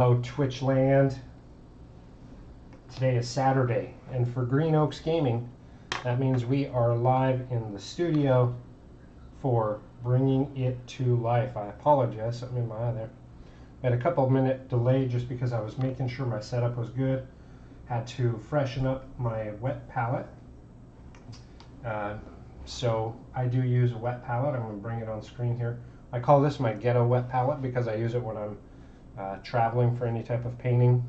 Hello Twitch land. Today is Saturday, and for Green Oaks Gaming, that means we are live in the studio for bringing it to life. I apologize, something in my eye there. I had a couple of minute delay just because I was making sure my setup was good. Had to freshen up my wet palette. So I do use a wet palette. I'm going to bring it on screen here. I call this my ghetto wet palette because I use it when I'm traveling for any type of painting.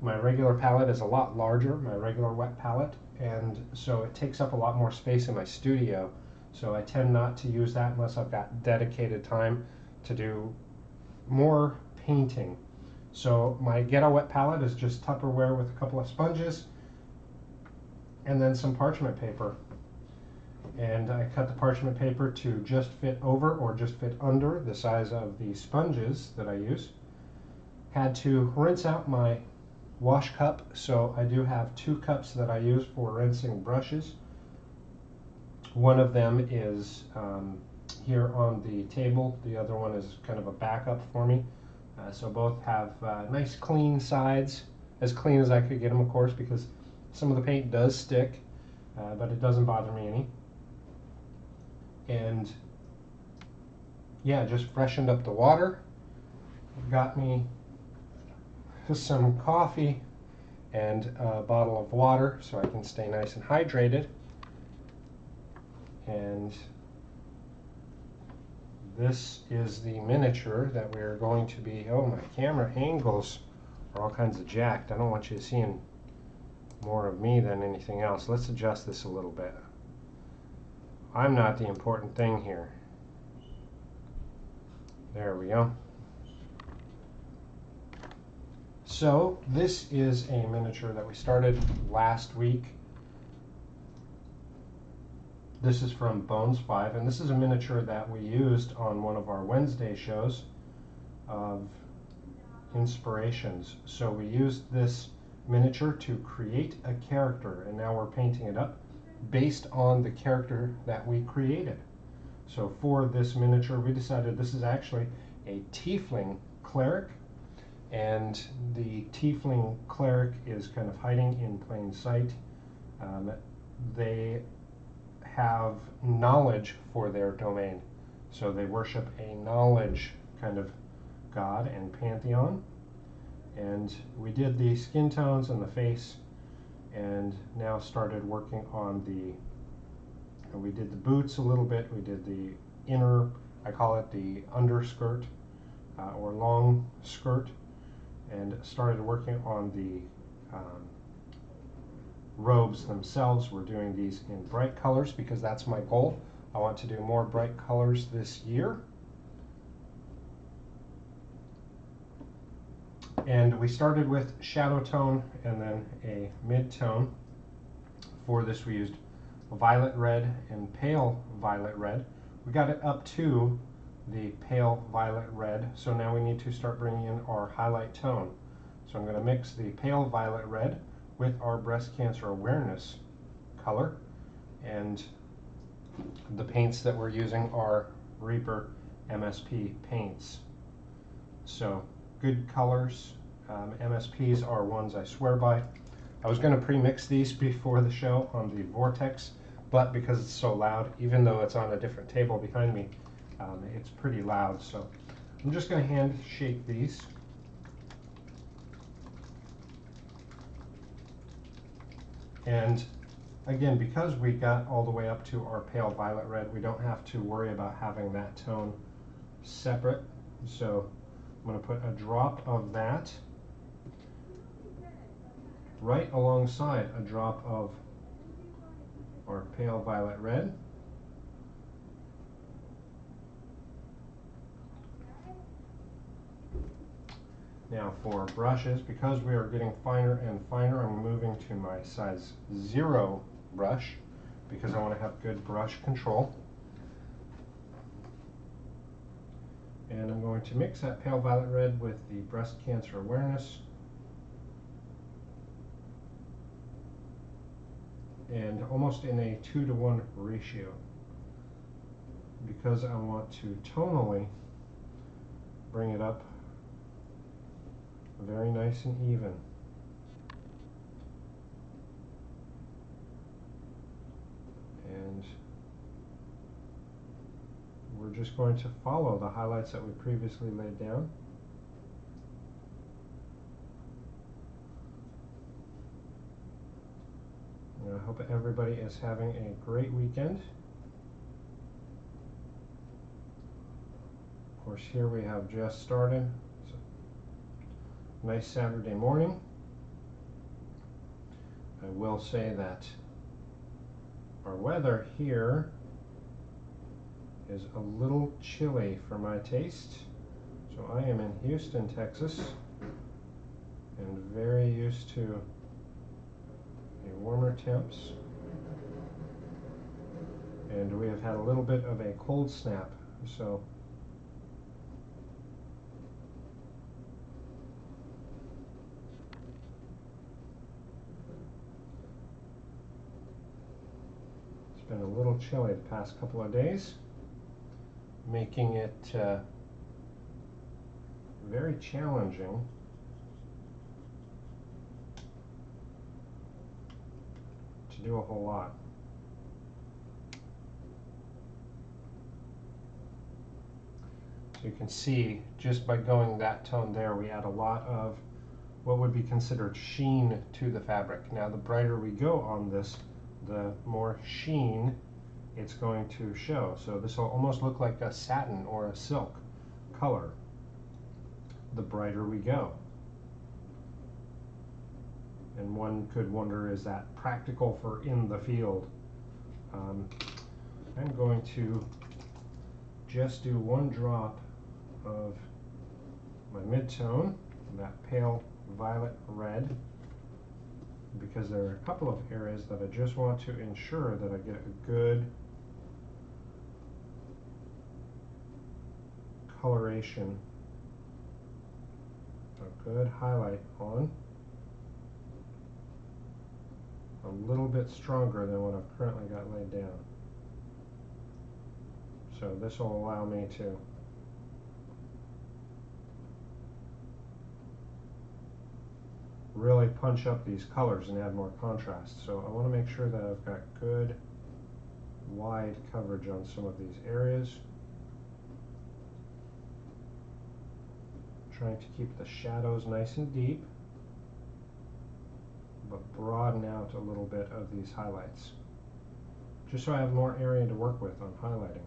My regular palette is a lot larger, my regular wet palette, and so it takes up a lot more space in my studio. So I tend not to use that unless I've got dedicated time to do more painting. So my ghetto wet palette is just Tupperware with a couple of sponges and then some parchment paper. And I cut the parchment paper to just fit over or just fit under the size of the sponges that I use. Had to rinse out my wash cup, so I do have 2 cups that I use for rinsing brushes. One of them is here on the table, the other one is kind of a backup for me. So both have nice clean sides, as clean as I could get them, of course, because some of the paint does stick, but it doesn't bother me any. And yeah, just freshened up the water. Got me some coffee and a bottle of water so I can stay nice and hydrated. And this is the miniature that we're going to be, oh, my camera angles are all kinds of jacked. I don't want you seeing more of me than anything else. Let's adjust this a little bit. I'm not the important thing here. There we go. So this is a miniature that we started last week. This is from Bones 5, and this is a miniature that we used on one of our Wednesday shows of inspirations. So we used this miniature to create a character, and now we're painting it up based on the character that we created. So for this miniature, we decided this is actually a Tiefling Cleric, and the Tiefling Cleric is kind of hiding in plain sight. They have knowledge for their domain, so they worship a knowledge kind of god and pantheon. And we did the skin tones and the face, and now started working on we did the boots a little bit, we did the inner, I call it the underskirt or long skirt, and started working on the robes themselves. We're doing these in bright colors because that's my goal. I want to do more bright colors this year. And we started with shadow tone and then a mid-tone. For this we used violet red and pale violet red. We got it up to the pale violet red, so now we need to start bringing in our highlight tone. So I'm going to mix the pale violet red with our breast cancer awareness color, and the paints that we're using are Reaper MSP paints. So good colors. MSPs are ones I swear by. I was going to pre-mix these before the show on the Vortex, but because it's so loud, even though it's on a different table behind me, it's pretty loud. So I'm just going to hand shake these. And again, because we got all the way up to our pale violet red, we don't have to worry about having that tone separate. So I'm going to put a drop of that right alongside a drop of our pale violet red. Now for brushes, because we are getting finer and finer, I'm moving to my size 0 brush because I want to have good brush control. And I'm going to mix that pale violet red with the breast cancer awareness. And almost in a 2-to-1 ratio, because I want to tonally bring it up very nice and even. And we're just going to follow the highlights that we previously laid down. And I hope everybody is having a great weekend. Of course, here we have just started. It's a nice Saturday morning. I will say that our weather here is a little chilly for my taste. So I am in Houston, Texas, and very used to warmer temps. And we have had a little bit of a cold snap, so it's been a little chilly the past couple of days, making it very challenging to do a whole lot. So you can see just by going that tone there, we add a lot of what would be considered sheen to the fabric. Now the brighter we go on this, the more sheen it's going to show. So this will almost look like a satin or a silk color the brighter we go. And one could wonder, is that practical for in the field? I'm going to just do one drop of my mid-tone, that pale violet red, because there are a couple of areas that I just want to ensure that I get a good coloration, a good highlight on. A little bit stronger than what I've currently got laid down. So this will allow me to really punch up these colors and add more contrast. So I want to make sure that I've got good wide coverage on some of these areas. Trying to keep the shadows nice and deep, but broaden out a little bit of these highlights, just so I have more area to work with on highlighting.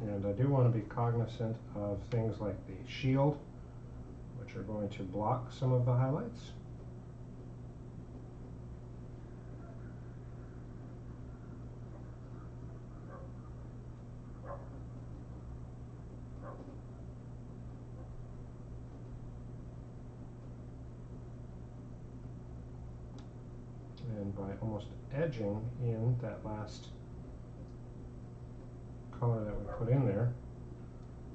And I do want to be cognizant of things like the shield, which are going to block some of the highlights. And by almost edging in that last color that we put in there,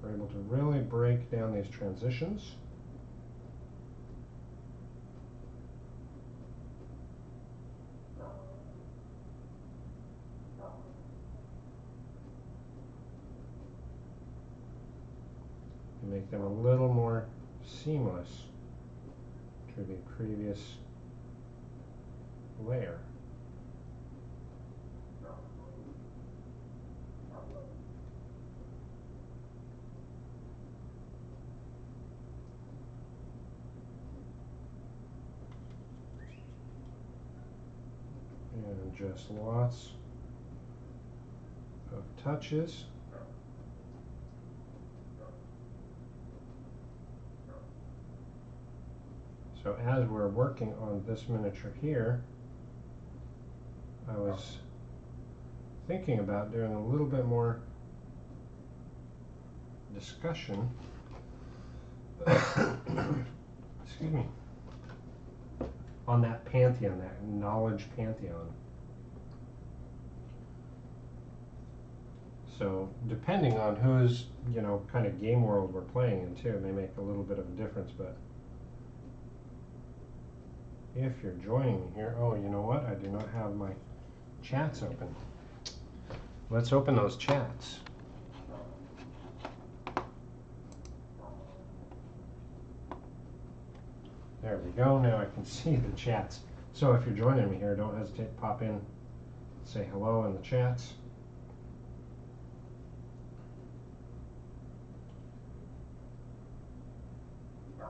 we're able to really break down these transitions. And make them a little more seamless to the previous layer. And just lots of touches. So as we're working on this miniature here, I was thinking about doing a little bit more discussion excuse me, on that pantheon, that knowledge pantheon. So depending on whose, kind of game world we're playing in too, it may make a little bit of a difference, but if you're joining me here. Oh, you know what? I do not have my chats open. Let's open those chats. There we go. Now I can see the chats. So if you're joining me here, don't hesitate to pop in, say hello in the chats.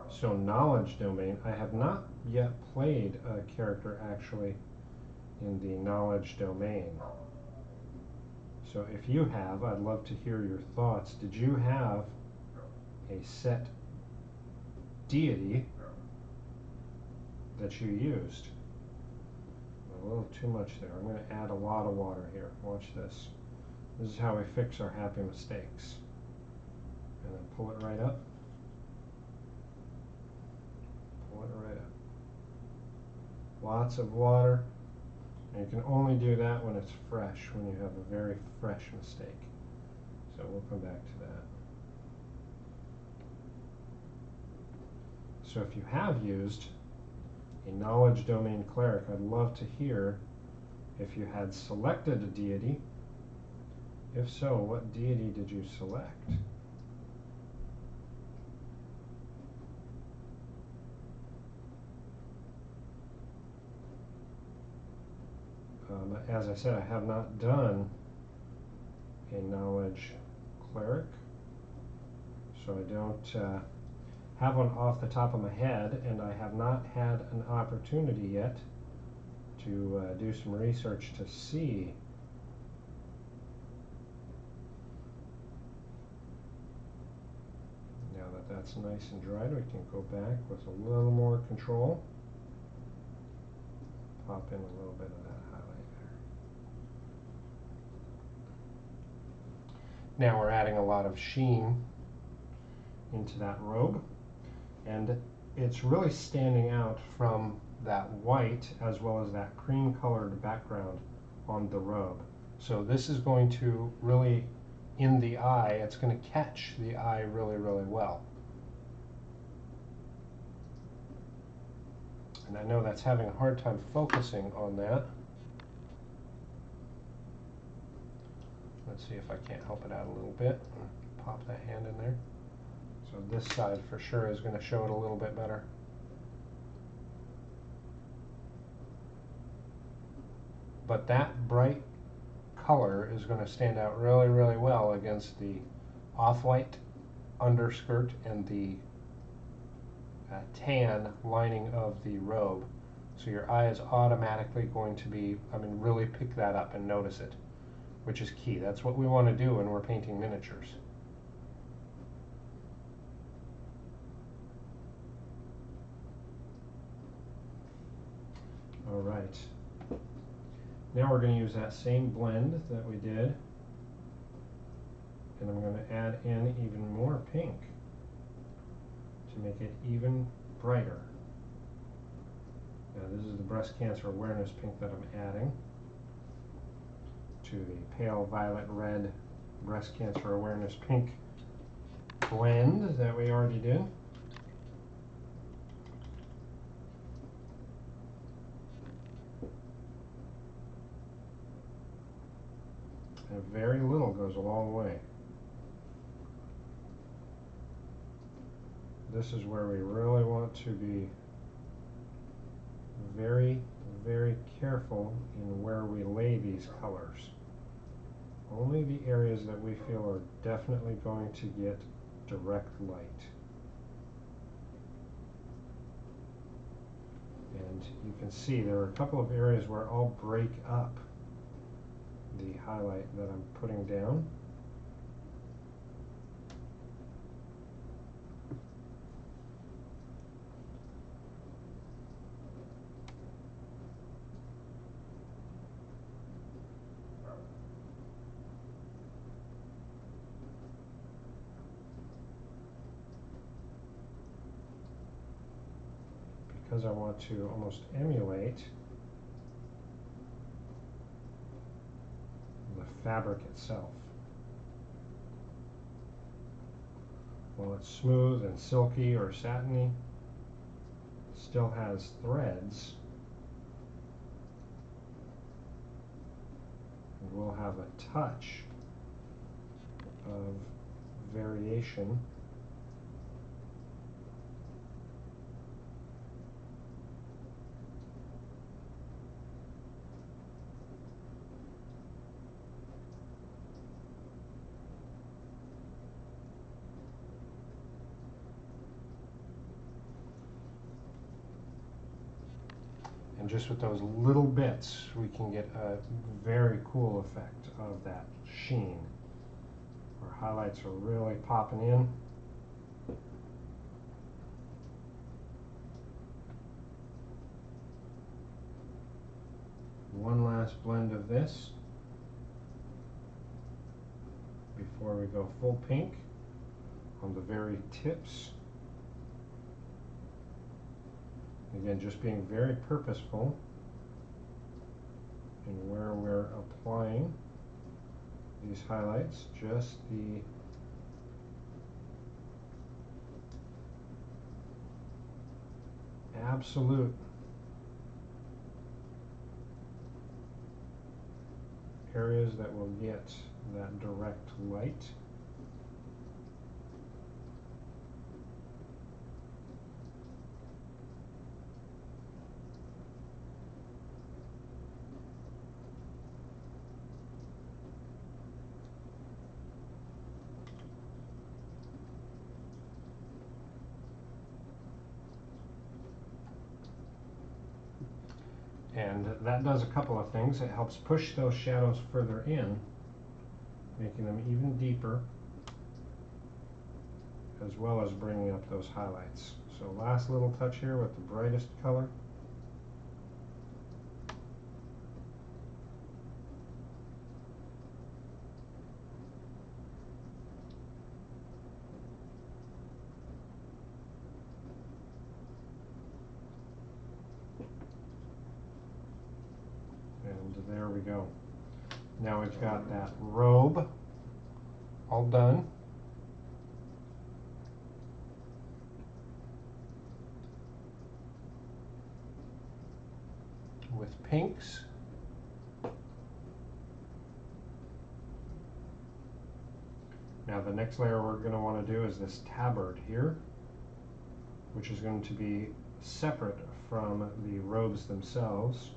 So knowledge domain, I have not yet played a character actually in the knowledge domain. So if you have, I'd love to hear your thoughts. Did you have a set deity that you used? A little too much there. I'm going to add a lot of water here. Watch this. This is how we fix our happy mistakes. And then pull it right up. Pull it right up. Lots of water. And you can only do that when it's fresh, when you have a very fresh mistake. So we'll come back to that. So if you have used a knowledge domain cleric, I'd love to hear if you had selected a deity. If so, what deity did you select? As I said, I have not done a knowledge cleric, so I don't have one off the top of my head, and I have not had an opportunity yet to do some research to see now that that's nice and dried. We can go back with a little more control, pop in a little bit of that highlight there. Now we're adding a lot of sheen into that robe, and it's really standing out from that white as well as that cream colored background on the robe. So this is going to really, in the eye, it's going to catch the eye really, really well. And I know that's having a hard time focusing on that. Let's see if I can't help it out a little bit. Pop that hand in there. So this side for sure is going to show it a little bit better. But that bright color is going to stand out really, really well against the off-white underskirt and the tan lining of the robe. So your eye is automatically going to be, really pick that up and notice it, which is key. That's what we want to do when we're painting miniatures. All right. Now we're going to use that same blend that we did, and I'm going to add in even more pink to make it even brighter. Now this is the breast cancer awareness pink that I'm adding to the pale violet red breast cancer awareness pink blend that we already did. And very little goes a long way. This is where we really want to be very, very careful in where we lay these colors. Only the areas that we feel are definitely going to get direct light. And you can see there are a couple of areas where I'll break up the highlight that I'm putting down. Because I want to almost emulate the fabric itself. While it's smooth and silky or satiny, still has threads, and we'll have a touch of variation. And just with those little bits, we can get a very cool effect of that sheen. Our highlights are really popping in. One last blend of this before we go full pink on the very tips. Again, just being very purposeful in where we're applying these highlights. Just the absolute areas that will get that direct light. And that does a couple of things. It helps push those shadows further in, making them even deeper, as well as bringing up those highlights. So last little touch here with the brightest color. And there we go. Now we've got that robe all done. With pinks. Now the next layer we're going to want to do is this tabard here, which is going to be separate from the robes themselves.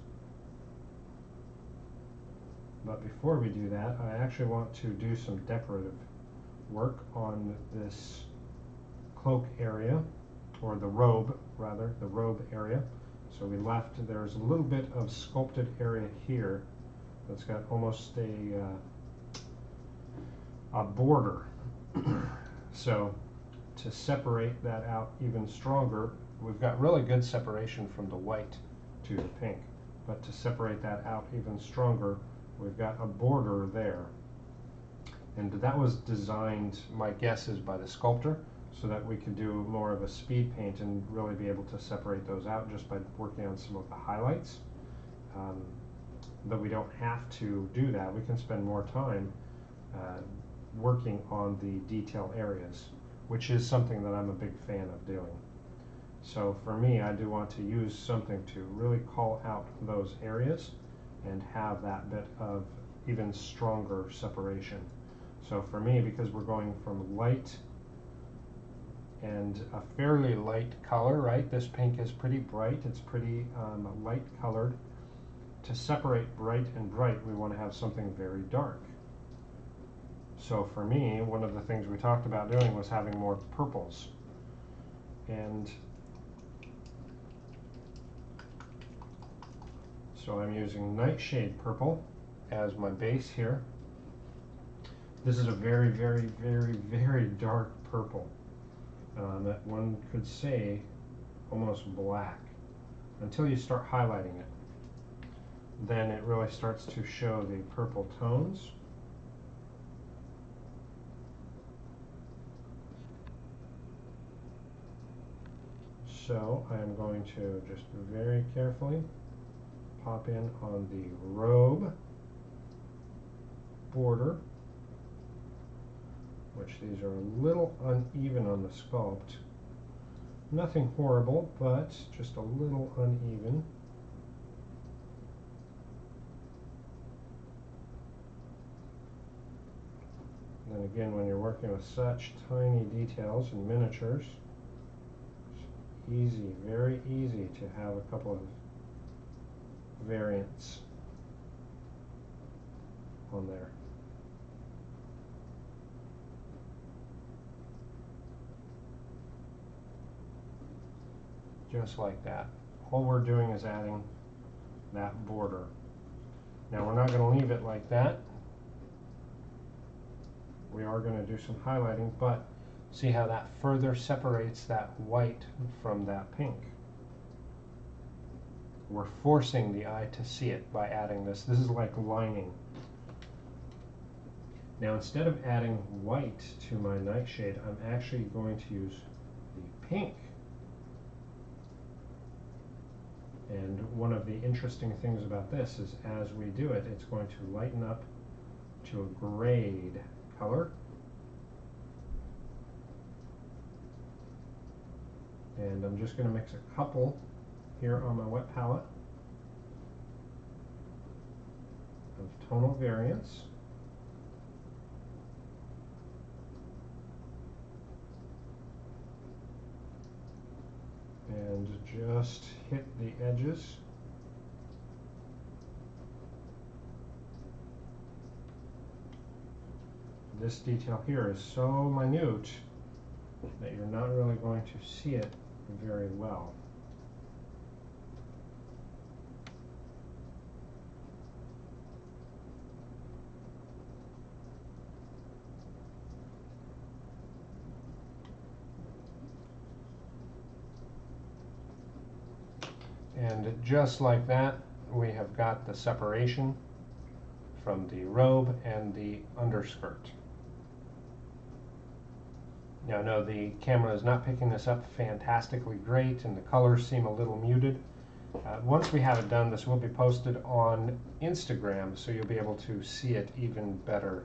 But before we do that, I actually want to do some decorative work on this cloak area, or the robe rather, the robe area. So we left, there's a little bit of sculpted area here that's got almost a border. So to separate that out even stronger, we've got really good separation from the white to the pink, but to separate that out even stronger, we've got a border there. And that was designed, my guess is, by the sculptor, so that we could do more of a speed paint and really be able to separate those out just by working on some of the highlights. But we don't have to do that. We can spend more time working on the detail areas, which is something that I'm a big fan of doing. So for me, I do want to use something to really call out those areas and have that bit of even stronger separation. So for me, because we're going from light and a fairly light color, right? This pink is pretty bright, it's pretty light colored. To separate bright and bright, we want to have something very dark. So for me, one of the things we talked about doing was having more purples. And so I'm using Nightshade Purple as my base here. This is a very, very, very, very dark purple. That one could say almost black, until you start highlighting it. Then it really starts to show the purple tones. So I am going to just very carefully pop in on the robe border, which these are a little uneven on the sculpt, Nothing horrible, but just a little uneven. And then again, when you're working with such tiny details and miniatures, it's easy, very easy to have a couple of variants on there. Just like that. All we're doing is adding that border. Now we're not going to leave it like that. We are going to do some highlighting, but see how that further separates that white from that pink. We're forcing the eye to see it by adding this. This is like lining. Now instead of adding white to my nightshade, I'm actually going to use the pink. And one of the interesting things about this is as we do it, it's going to lighten up to a grayed color. And I'm just going to mix a couple here on my wet palette of tonal variants. And just hit the edges. This detail here is so minute that you're not really going to see it very well. And just like that, we have got the separation from the robe and the underskirt. Now, no, the camera is not picking this up fantastically great, and the colors seem a little muted. Once we have it done, this will be posted on Instagram, so you'll be able to see it even better.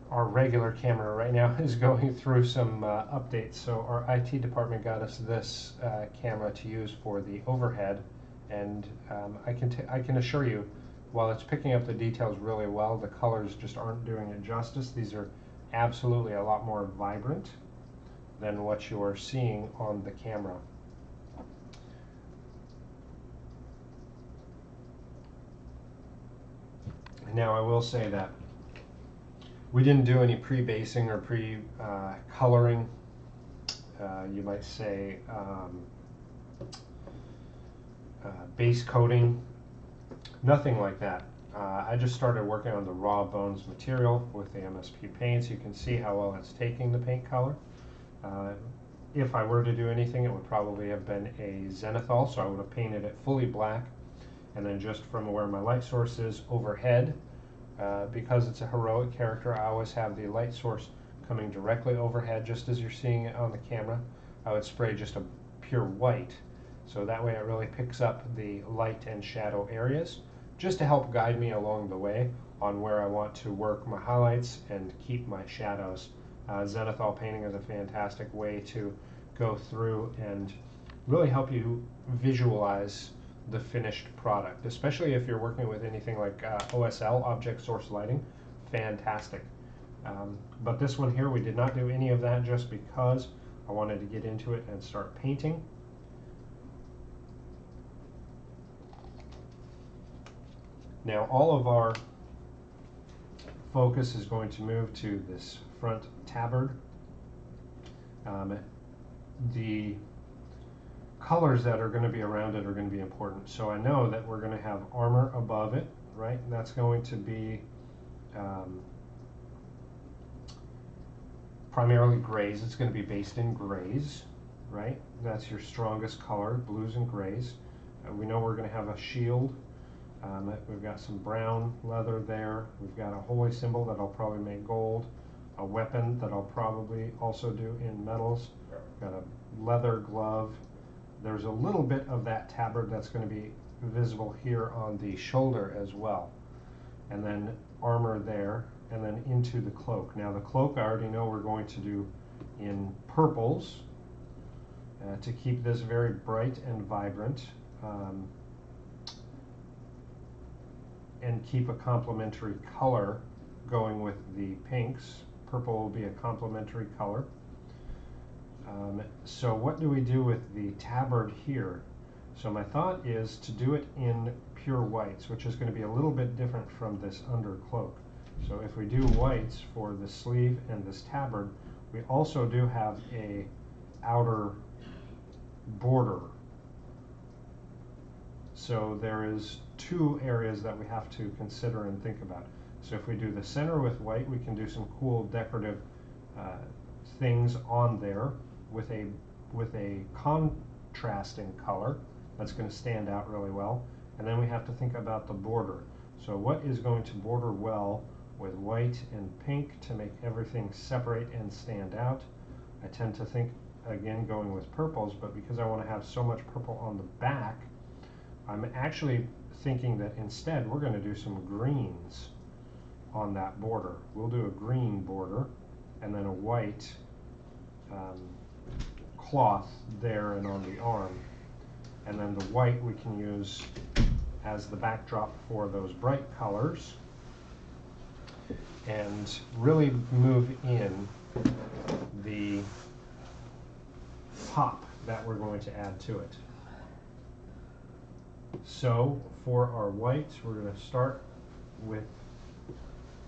Our regular camera right now is going through some updates, so our IT department got us this camera to use for the overhead, and I can assure you, while it's picking up the details really well, the colors just aren't doing it justice. These are absolutely a lot more vibrant than what you are seeing on the camera. Now I will say that we didn't do any pre-basing or pre-coloring. You might say base coating. Nothing like that. I just started working on the raw bones material with the MSP paints. You can see how well it's taking the paint color. If I were to do anything, it would probably have been a zenithal, so I would have painted it fully black, and then just from where my light source is overhead, because it's a heroic character, I always have the light source coming directly overhead, just as you're seeing it on the camera. I would spray just a pure white, so that way it really picks up the light and shadow areas, just to help guide me along the way on where I want to work my highlights and keep my shadows. Zenithal painting is a fantastic way to go through and really help you visualize the finished product, especially if you're working with anything like OSL, Object Source Lighting. Fantastic. But this one here, we did not do any of that just because I wanted to get into it and start painting. Now all of our focus is going to move to this front tabard. The colors that are going to be around it are going to be important. So I know that we're going to have armor above it, right? And that's going to be primarily grays. It's going to be based in grays, right? That's your strongest color, blues and grays. We know we're going to have a shield. We've got some brown leather there. We've got a holy symbol that I'll probably make gold. A weapon that I'll probably also do in metals. Got a leather glove. There's a little bit of that tabard that's going to be visible here on the shoulder as well. And then armor there, and then into the cloak. Now the cloak, I already know we're going to do in purples to keep this very bright and vibrant, and keep a complementary color going with the pinks. Purple will be a complementary color. So what do we do with the tabard here? So my thought is to do it in pure whites, which is going to be a little bit different from this undercloak. So if we do whites for the sleeve and this tabard, we also do have a outer border. So there is two areas that we have to consider and think about. So if we do the center with white, we can do some cool decorative things on there with a contrasting color that's going to stand out really well. And then we have to think about the border. So what is going to border well with white and pink to make everything separate and stand out? I tend to think, again, going with purples, but because I want to have so much purple on the back, I'm actually thinking that instead we're going to do some greens on that border. We'll do a green border and then a white cloth there and on the arm. And then the white we can use as the backdrop for those bright colors and really move in the pop that we're going to add to it. So for our whites, we're going to start with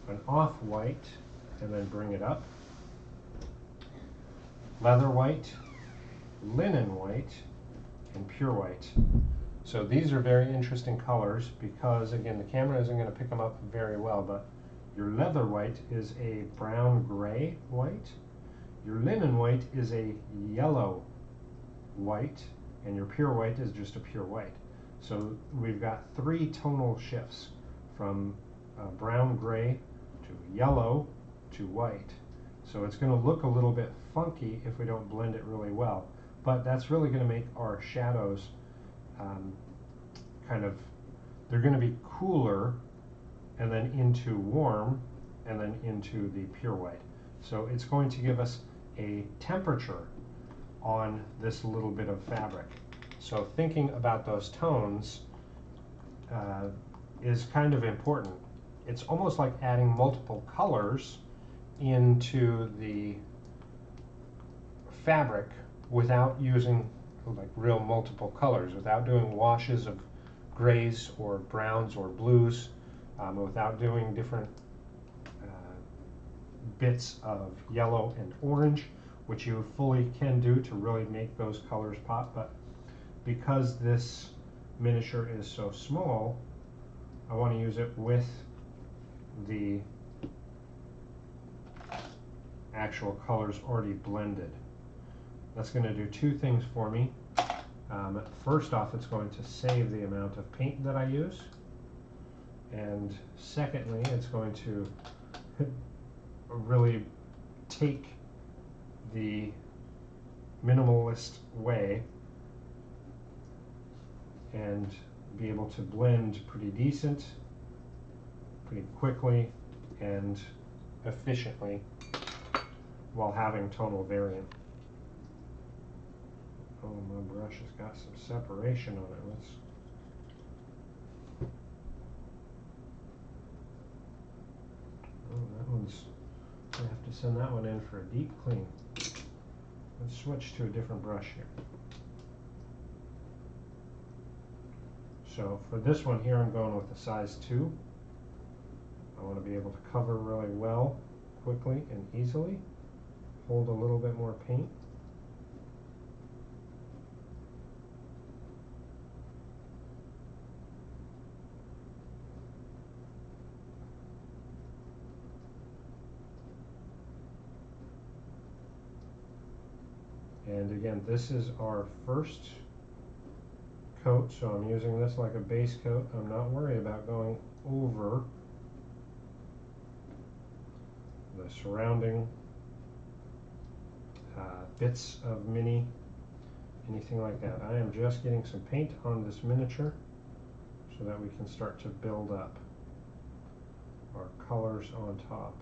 an off-white and then bring it up. Leather white, linen white, and pure white. So these are very interesting colors because, again, the camera isn't going to pick them up very well, but your leather white is a brown gray white, your linen white is a yellow white, and your pure white is just a pure white. So we've got three tonal shifts from brown gray to yellow to white. So it's going to look a little bit funky if we don't blend it really well, but that's really going to make our shadows they're going to be cooler and then into warm and then into the pure white. So it's going to give us a temperature on this little bit of fabric. So thinking about those tones is kind of important. It's almost like adding multiple colors into the fabric without using like real multiple colors, without doing washes of grays or browns or blues, without doing different bits of yellow and orange, which you fully can do to really make those colors pop. But because this miniature is so small, I want to use it with the actual colors already blended. That's going to do two things for me. First off, it's going to save the amount of paint that I use, and secondly, it's going to really take the minimalist way and be able to blend pretty decent, pretty quickly and efficiently while having tonal variant. Oh, my brush has got some separation on it. Let's that one's, I have to send that one in for a deep clean. Let's switch to a different brush here. So for this one here, I'm going with a size 2. I want to be able to cover really well, quickly and easily. Hold a little bit more paint. And again, this is our first coat, so I'm using this like a base coat. I'm not worried about going over the surrounding bits of mini, anything like that. I am just getting some paint on this miniature so that we can start to build up our colors on top.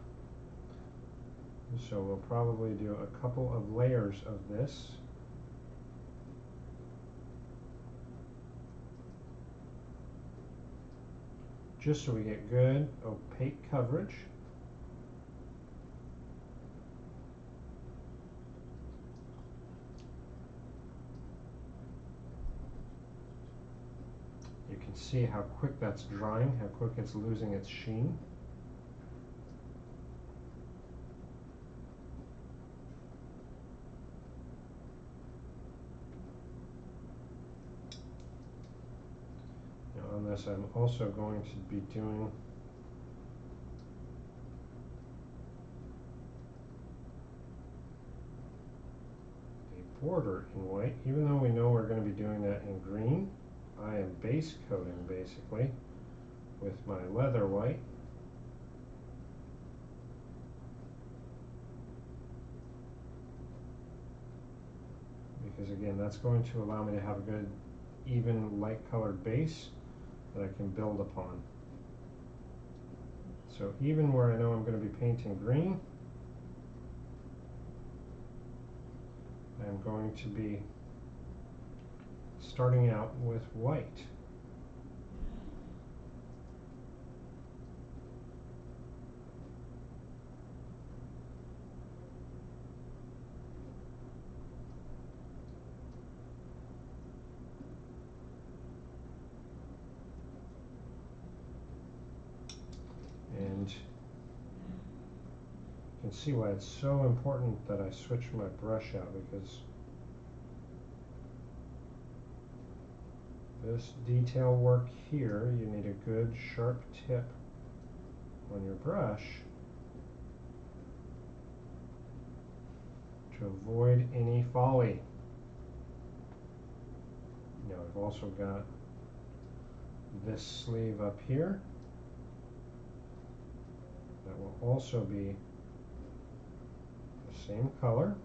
So we'll probably do a couple of layers of this. Just so we get good opaque coverage. You can see how quick that's drying, how quick it's losing its sheen. Now on this I'm also going to be doing a border in white, even though we know we're going to be doing that in green. I am base coating basically with my leather white. Because again, that's going to allow me to have a good even light colored base that I can build upon. So even where I know I'm going to be painting green, I'm going to be starting out with white. And you can see why it's so important that I switch my brush out, because this detail work here, you need a good sharp tip on your brush to avoid any folly. Now I've also got this sleeve up here that will also be the same color.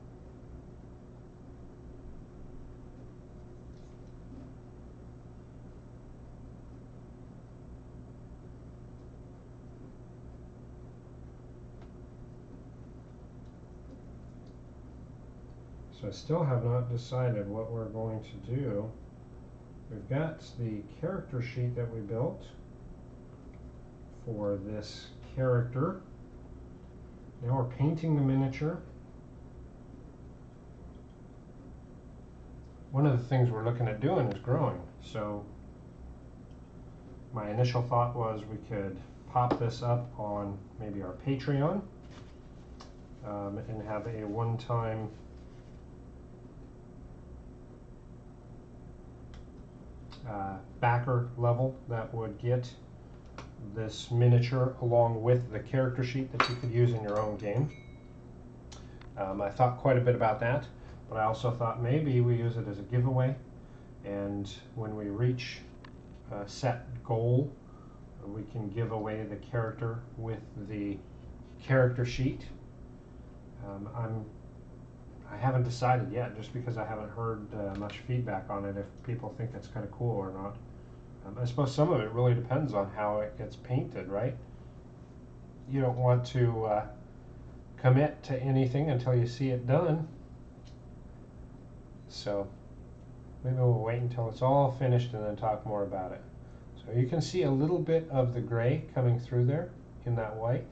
So I still have not decided what we're going to do. We've got the character sheet that we built for this character. Now we're painting the miniature. One of the things we're looking at doing is growing. So my initial thought was we could pop this up on maybe our Patreon and have a one-time backer level that would get this miniature along with the character sheet that you could use in your own game. I thought quite a bit about that, but I also thought maybe we use it as a giveaway, and when we reach a set goal, we can give away the character with the character sheet. I haven't decided yet, just because I haven't heard much feedback on it, if people think that's kind of cool or not. I suppose some of it really depends on how it gets painted, right? You don't want to commit to anything until you see it done. So maybe we'll wait until it's all finished and then talk more about it. So you can see a little bit of the gray coming through there in that white.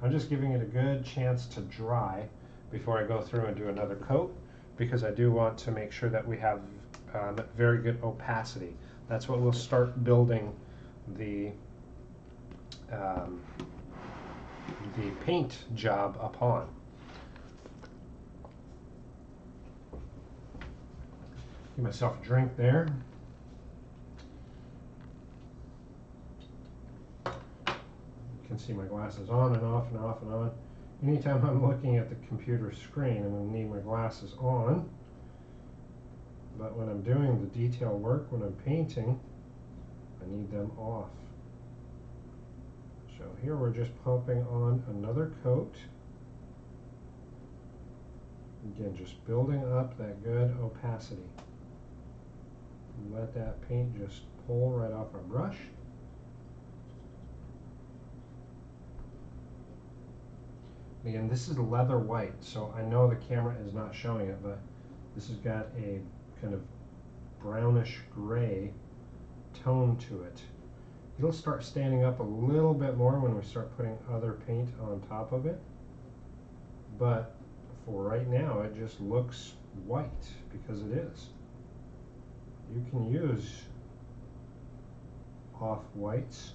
I'm just giving it a good chance to dry before I go through and do another coat, because I do want to make sure that we have very good opacity. That's what we'll start building the paint job upon. Give myself a drink there. You can see my glasses on and off and off and on. Anytime I'm looking at the computer screen, I'm going to need my glasses on. But when I'm doing the detail work, when I'm painting, I need them off. So here we're just popping on another coat. Again, just building up that good opacity. Let that paint just pull right off our brush. Again, this is leather white, so I know the camera is not showing it, but this has got a kind of brownish gray tone to it. It'll start standing up a little bit more when we start putting other paint on top of it, but for right now it just looks white because it is. You can use off-whites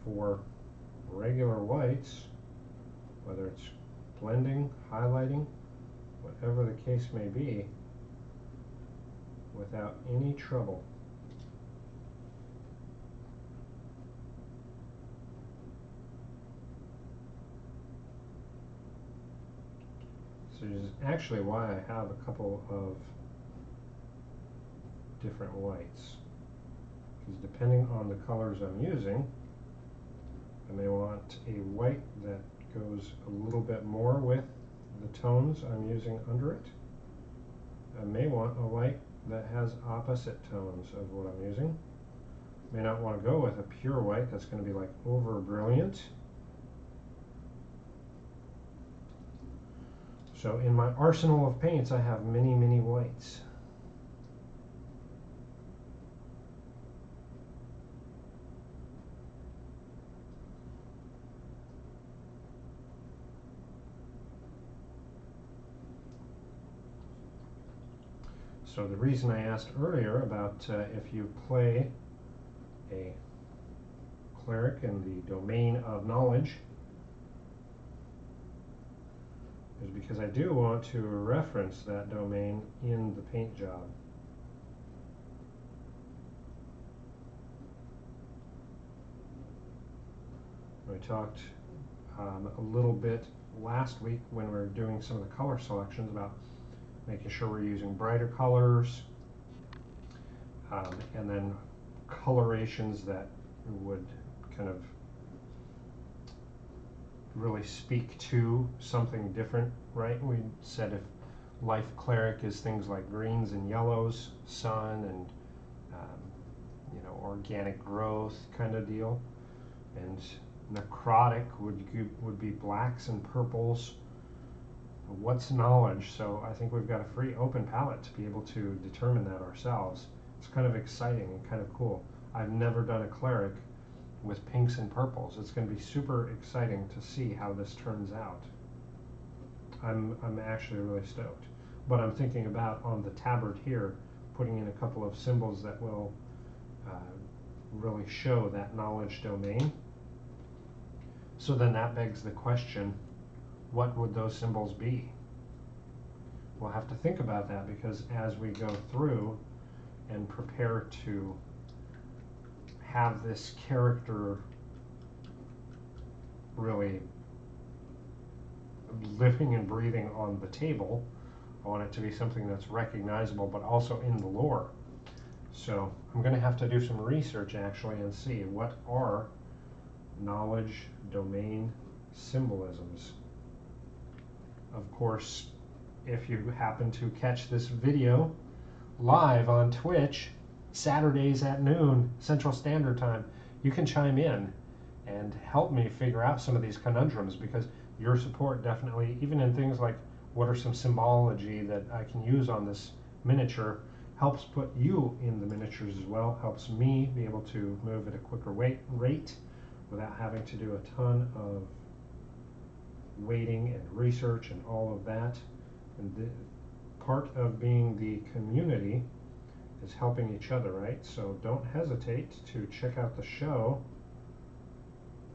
for regular whites, whether it's blending, highlighting, whatever the case may be, without any trouble. So this is actually why I have a couple of different whites, because depending on the colors I'm using, I may want a white that goes a little bit more with the tones I'm using under it. I may want a white that has opposite tones of what I'm using. May not want to go with a pure white that's going to be like over brilliant. So in my arsenal of paints I have many, many whites. So the reason I asked earlier about if you play a cleric in the domain of knowledge is because I do want to reference that domain in the paint job. We talked a little bit last week when we were doing some of the color selections about making sure we're using brighter colors, and then colorations that would kind of really speak to something different, right? We said if life cleric is things like greens and yellows, sun and organic growth kind of deal, and necrotic would be blacks and purples. What's knowledge? So I think we've got a free open palette to be able to determine that ourselves. It's kind of exciting and kind of cool. I've never done a cleric with pinks and purples. It's going to be super exciting to see how this turns out. I'm actually really stoked. But I'm thinking about on the tabard here, putting in a couple of symbols that will really show that knowledge domain. So then that begs the question, what would those symbols be? We'll have to think about that, because as we go through and prepare to have this character really living and breathing on the table, I want it to be something that's recognizable but also in the lore. So I'm going to have to do some research actually and see what are knowledge domain symbolisms. Of course, if you happen to catch this video live on Twitch Saturdays at noon Central Standard Time, you can chime in and help me figure out some of these conundrums, because your support definitely, even in things like what are some symbology that I can use on this miniature, helps put you in the miniatures as well, helps me be able to move at a quicker rate without having to do a ton of waiting and research and all of that. And part of being the community is helping each other, right? So don't hesitate to check out the show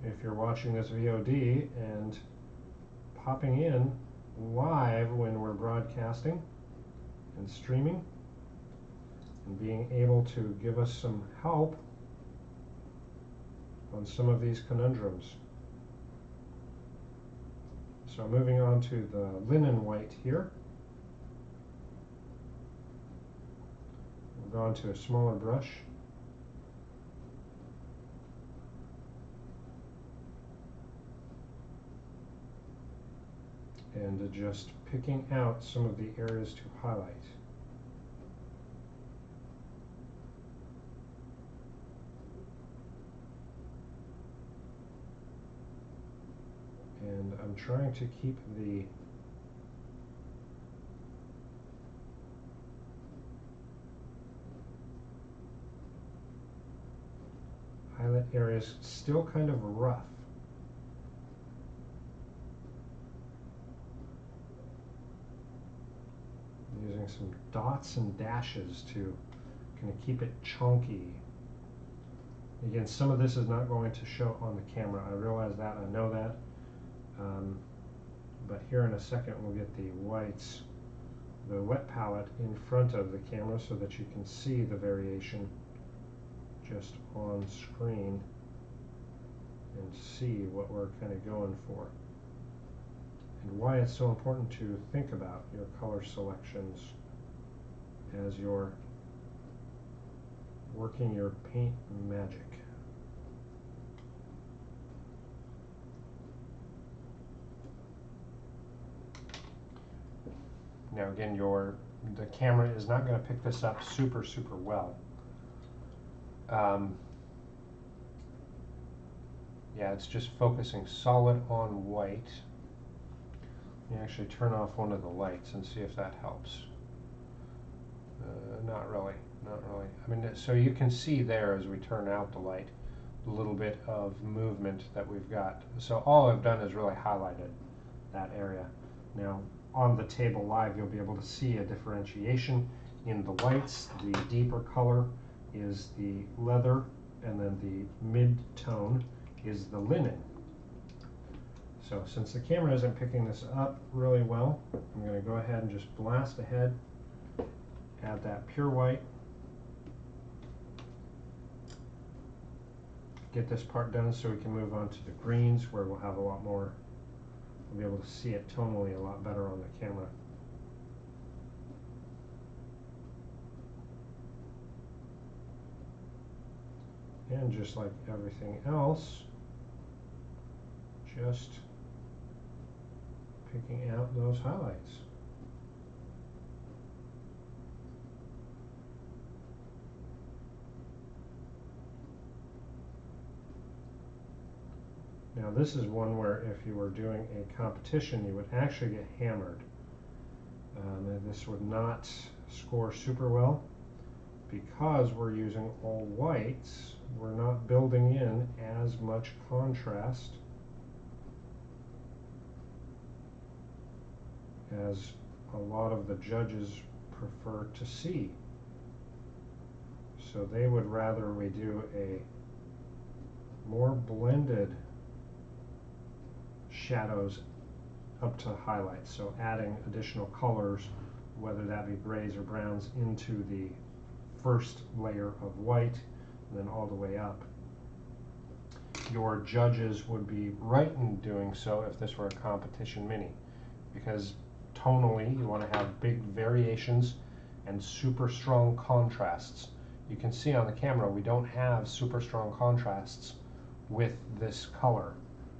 if you're watching this VOD and popping in live when we're broadcasting and streaming, and being able to give us some help on some of these conundrums. So moving on to the linen white here. We'll go on to a smaller brush. And just picking out some of the areas to highlight. And I'm trying to keep the highlight areas still kind of rough. I'm using some dots and dashes to kind of keep it chunky. Again, some of this is not going to show on the camera. I realize that, I know that. But here in a second we'll get the whites, the wet palette in front of the camera so that you can see the variation just on screen and see what we're kind of going for. And why it's so important to think about your color selections as you're working your paint magic. Now again, the camera is not going to pick this up super well. Yeah, it's just focusing solid on white. Let me actually turn off one of the lights and see if that helps. Not really. I mean, so you can see there as we turn out the light, a little bit of movement that we've got. So all I've done is really highlighted that area. Now, on the table live, you'll be able to see a differentiation in the whites. The deeper color is the leather, and then the mid-tone is the linen. So since the camera isn't picking this up really well, I'm going to go ahead and just blast ahead, add that pure white, get this part done so we can move on to the greens where we'll have a lot more, we'll be able to see it tonally a lot better on the camera. And just like everything else, just picking out those highlights. Now this is one where if you were doing a competition, you would actually get hammered. And this would not score super well because we're using all whites. We're not building in as much contrast as a lot of the judges prefer to see. So they would rather we do a more blended shadows up to highlights. So adding additional colors, whether that be grays or browns, into the first layer of white and then all the way up. Your judges would be right in doing so if this were a competition mini, because tonally you want to have big variations and super strong contrasts. You can see on the camera we don't have super strong contrasts with this color.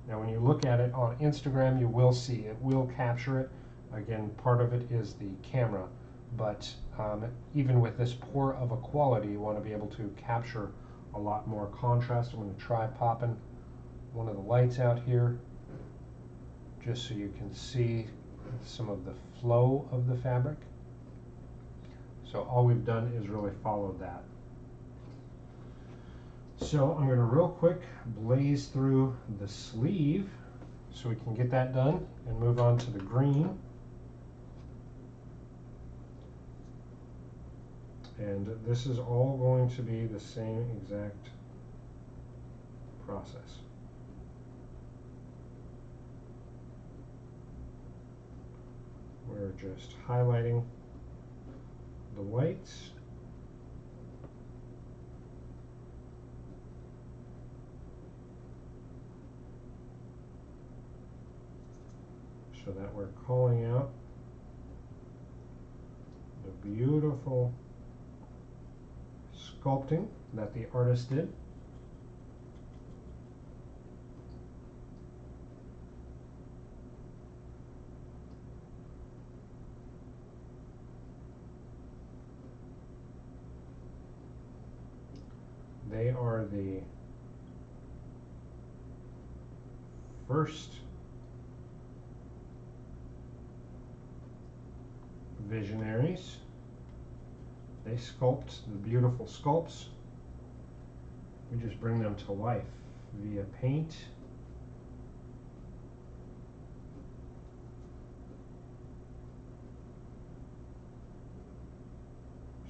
Now when you look at it on Instagram, you will see it will capture it. Again, part of it is the camera, but even with this poor of a quality, you want to be able to capture a lot more contrast. I'm going to try popping one of the lights out here just so you can see some of the flow of the fabric. So all we've done is really followed that. So I'm going to real quick blaze through the sleeve so we can get that done and move on to the green. And this is all going to be the same exact process. We're just highlighting the whites. So that we're calling out the beautiful sculpting that the artist did. They are the first visionaries. They sculpt the beautiful sculpts. We just bring them to life via paint.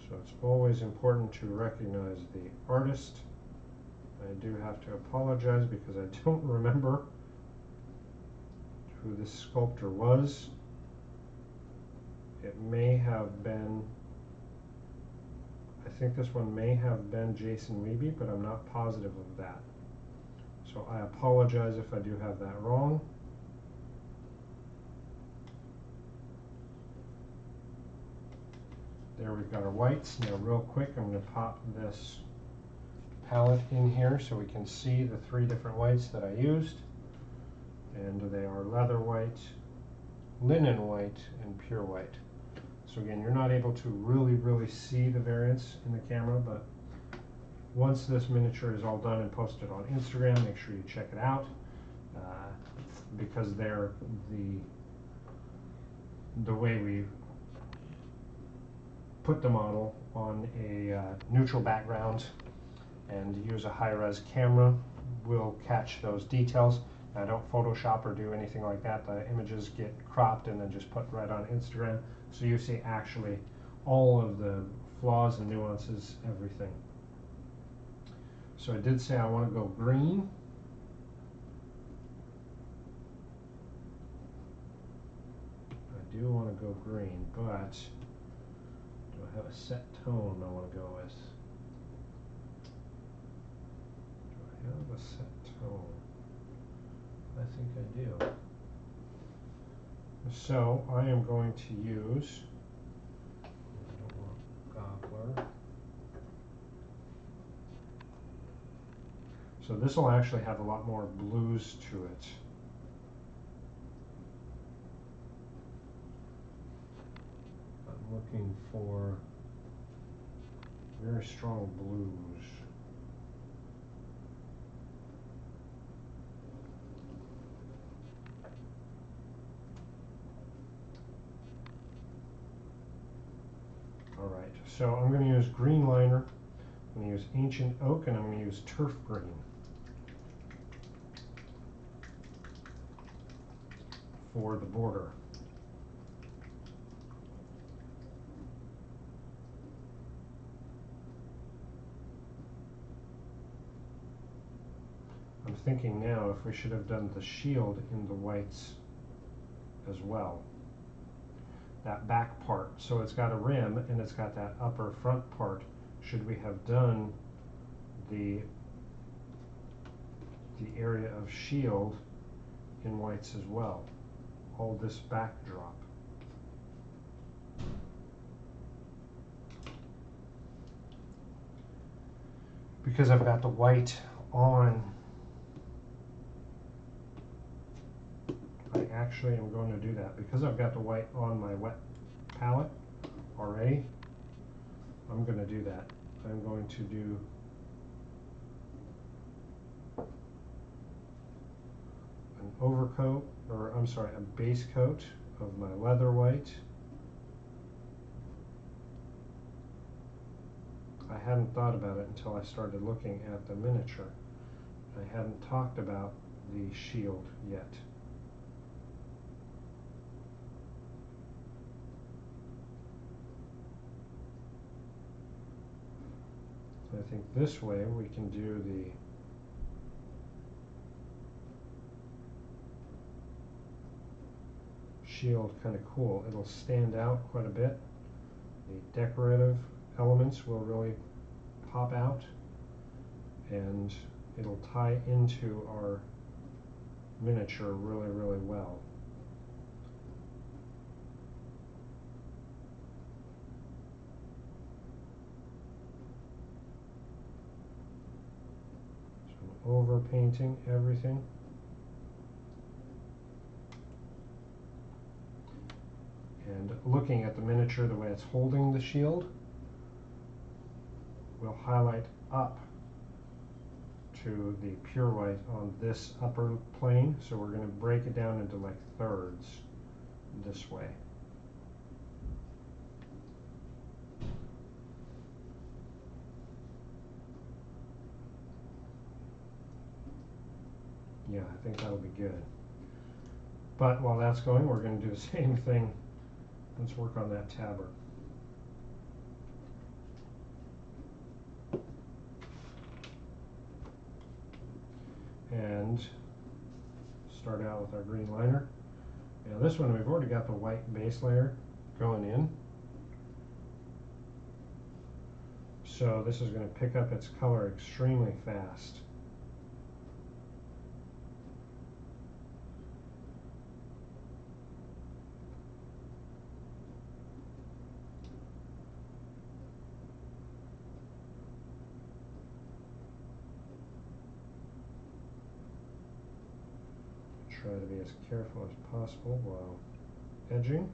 So it's always important to recognize the artist. I do have to apologize because I don't remember who this sculptor was. It may have been, I think this one may have been Jason Weeby, but I'm not positive of that. So I apologize if I do have that wrong. There we've got our whites. Now real quick, I'm going to pop this palette in here so we can see the 3 different whites that I used. And they are leather white, linen white, and pure white. So again, you're not able to really see the variance in the camera, but once this miniature is all done and posted on Instagram, make sure you check it out, because they're the way we put the model on a neutral background and use a high-res camera will catch those details. I don't Photoshop or do anything like that. The images get cropped and then just put right on Instagram, so you see actually all of the flaws and nuances, everything. So I did say I want to go green. I do want to go green, but do I have a set tone I want to go with? Do I have a set tone? I think I do. So I am going to use, I don't want Gobbler. So this will actually have a lot more blues to it. I'm looking for very strong blues. Alright, so I'm going to use green liner, I'm going to use ancient oak, and I'm going to use turf green for the border. I'm thinking now if we should have done the shield in the whites as well. That back part, so it's got a rim and it's got that upper front part. Should we have done the area of shield in whites as well? All this backdrop. Because I've got the white on, I actually am going to do that. Because I've got the white on my wet palette already, I'm going to do that. I'm going to do an overcoat, or I'm sorry, a base coat of my leather white. I hadn't thought about it until I started looking at the miniature. I hadn't talked about the shield yet. So I think this way we can do the shield kind of cool. It'll stand out quite a bit. The decorative elements will really pop out, and it'll tie into our miniature really well. So I'm over painting everything. And looking at the miniature, the way it's holding the shield, we'll highlight up to the pure white on this upper plane. So we're going to break it down into like thirds this way. Yeah, I think that'll be good. But while that's going, we're going to do the same thing. Let's work on that tabard. And start out with our green liner. Now this one, we've already got the white base layer going in. So this is going to pick up its color extremely fast. Try to be as careful as possible while edging.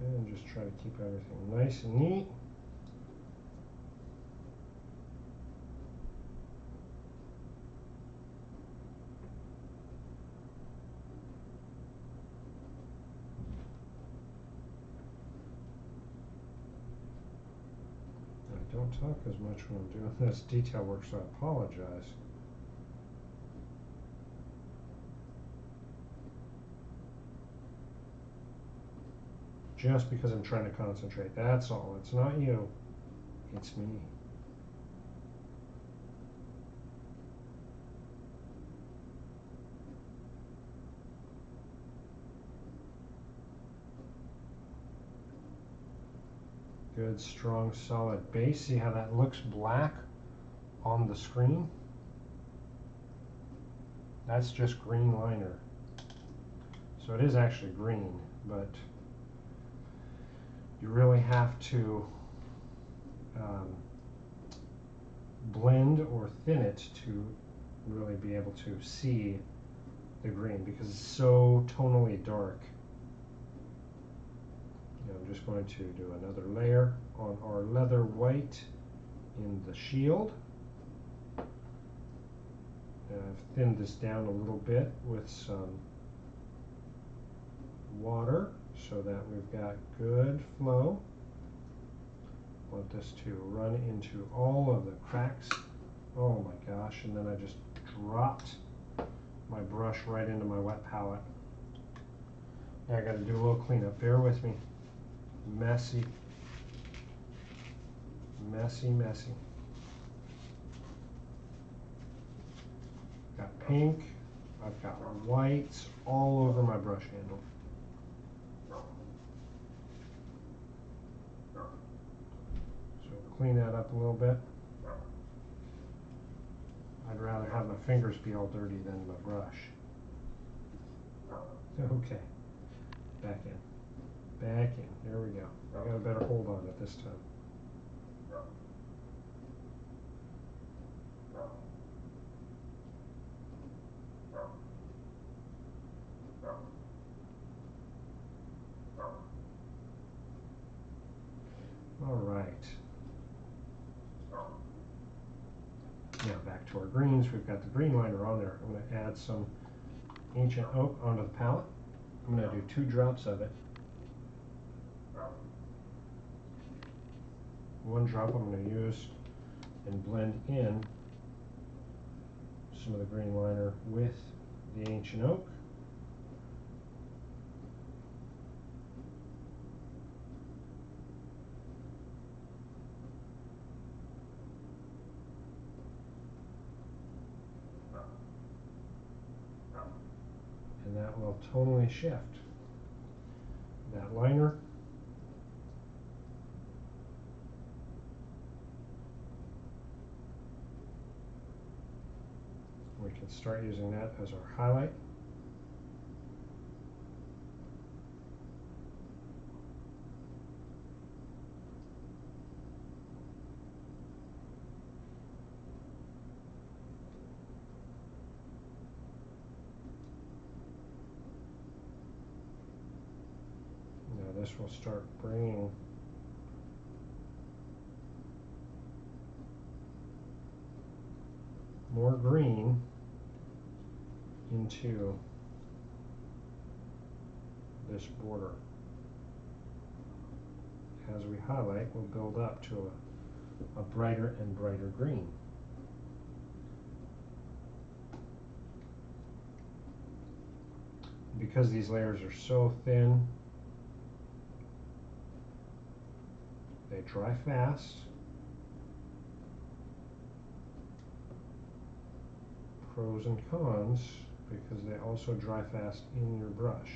And just try to keep everything nice and neat. I don't talk as much when I'm doing this detail work, so I apologize. Just because I'm trying to concentrate, that's all. It's not you, it's me. Good, strong, solid base. See how that looks black on the screen? That's just green liner. So it is actually green, but you really have to blend or thin it to really be able to see the green because it's so tonally dark. I'm just going to do another layer on our leather white in the shield. And I've thinned this down a little bit with some water so that we've got good flow. Want this to run into all of the cracks. Oh my gosh, and then I just dropped my brush right into my wet palette. Yeah, I got to do a little cleanup. Bear with me. Messy. Messy, messy. Got pink. I've got whites all over my brush handle. So clean that up a little bit. I'd rather have my fingers be all dirty than my brush. Okay. Back in. Back in. There we go. I got a better hold on it this time. All right. Now back to our greens. We've got the green liner on there. I'm going to add some ancient oak onto the palette. I'm going to do 2 drops of it. 1 drop I'm going to use and blend in some of the green liner with the ancient oak. I'll tonally shift that liner. We can start using that as our highlight. Now this will start bringing more green into this border. As we highlight, we'll build up to a brighter and brighter green. Because these layers are so thin, they dry fast. Pros and cons, because they also dry fast in your brush.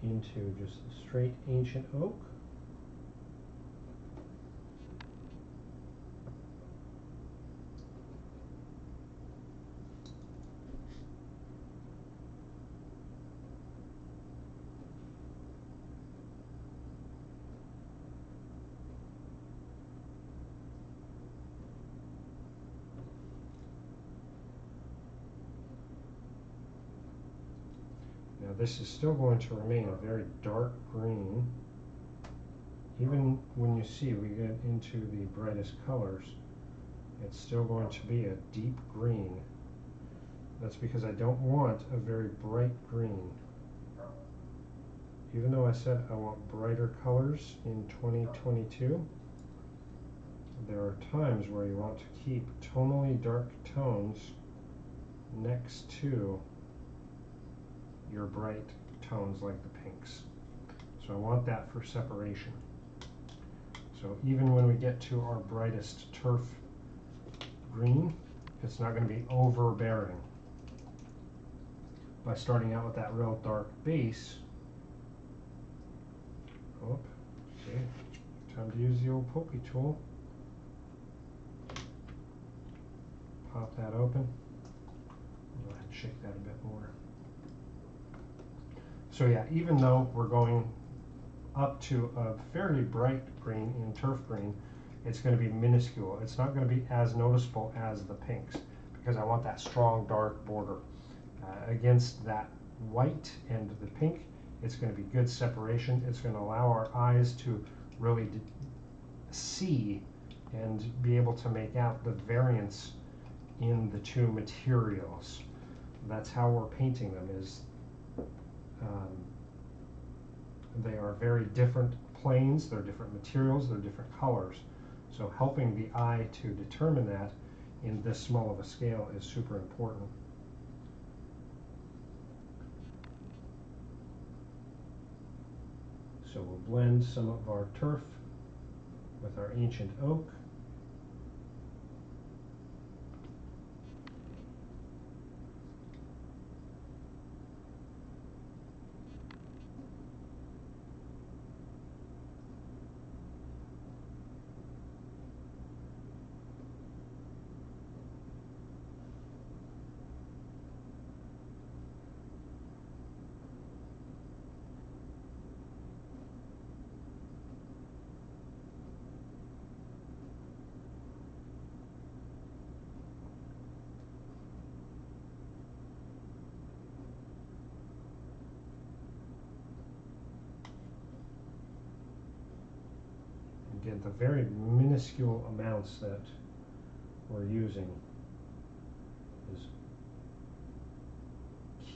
Into just the straight ancient oak. Now this is still going to remain a very dark green. Even when you see we get into the brightest colors, it's still going to be a deep green. That's because I don't want a very bright green. Even though I said I want brighter colors in 2022, there are times where you want to keep tonally dark tones next to your bright tones like the pinks. So I want that for separation. So even when we get to our brightest turf green, it's not going to be overbearing. By starting out with that real dark base, oh, okay, time to use the old pokey tool. Pop that open. Go ahead and shake that a bit more. So yeah, even though we're going up to a fairly bright green in turf green, it's going to be minuscule. It's not going to be as noticeable as the pinks because I want that strong dark border. Against that white and the pink, it's going to be good separation. It's going to allow our eyes to really see and be able to make out the variance in the two materials. That's how we're painting them, is they are very different planes, they're different materials, they're different colors. So helping the eye to determine that in this small of a scale is super important. So we'll blend some of our turf with our ancient oak. Again, the very minuscule amounts that we're using is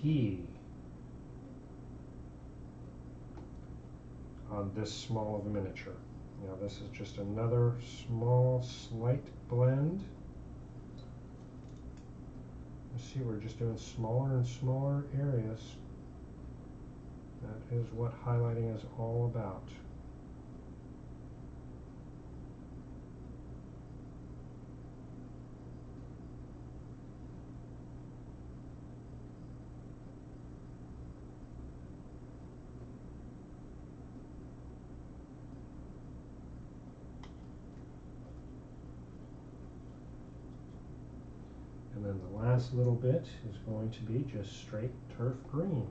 key on this small of a miniature. Now this is just another small, slight blend. You see, we're just doing smaller and smaller areas. That is what highlighting is all about. And then the last little bit is going to be just straight turf green.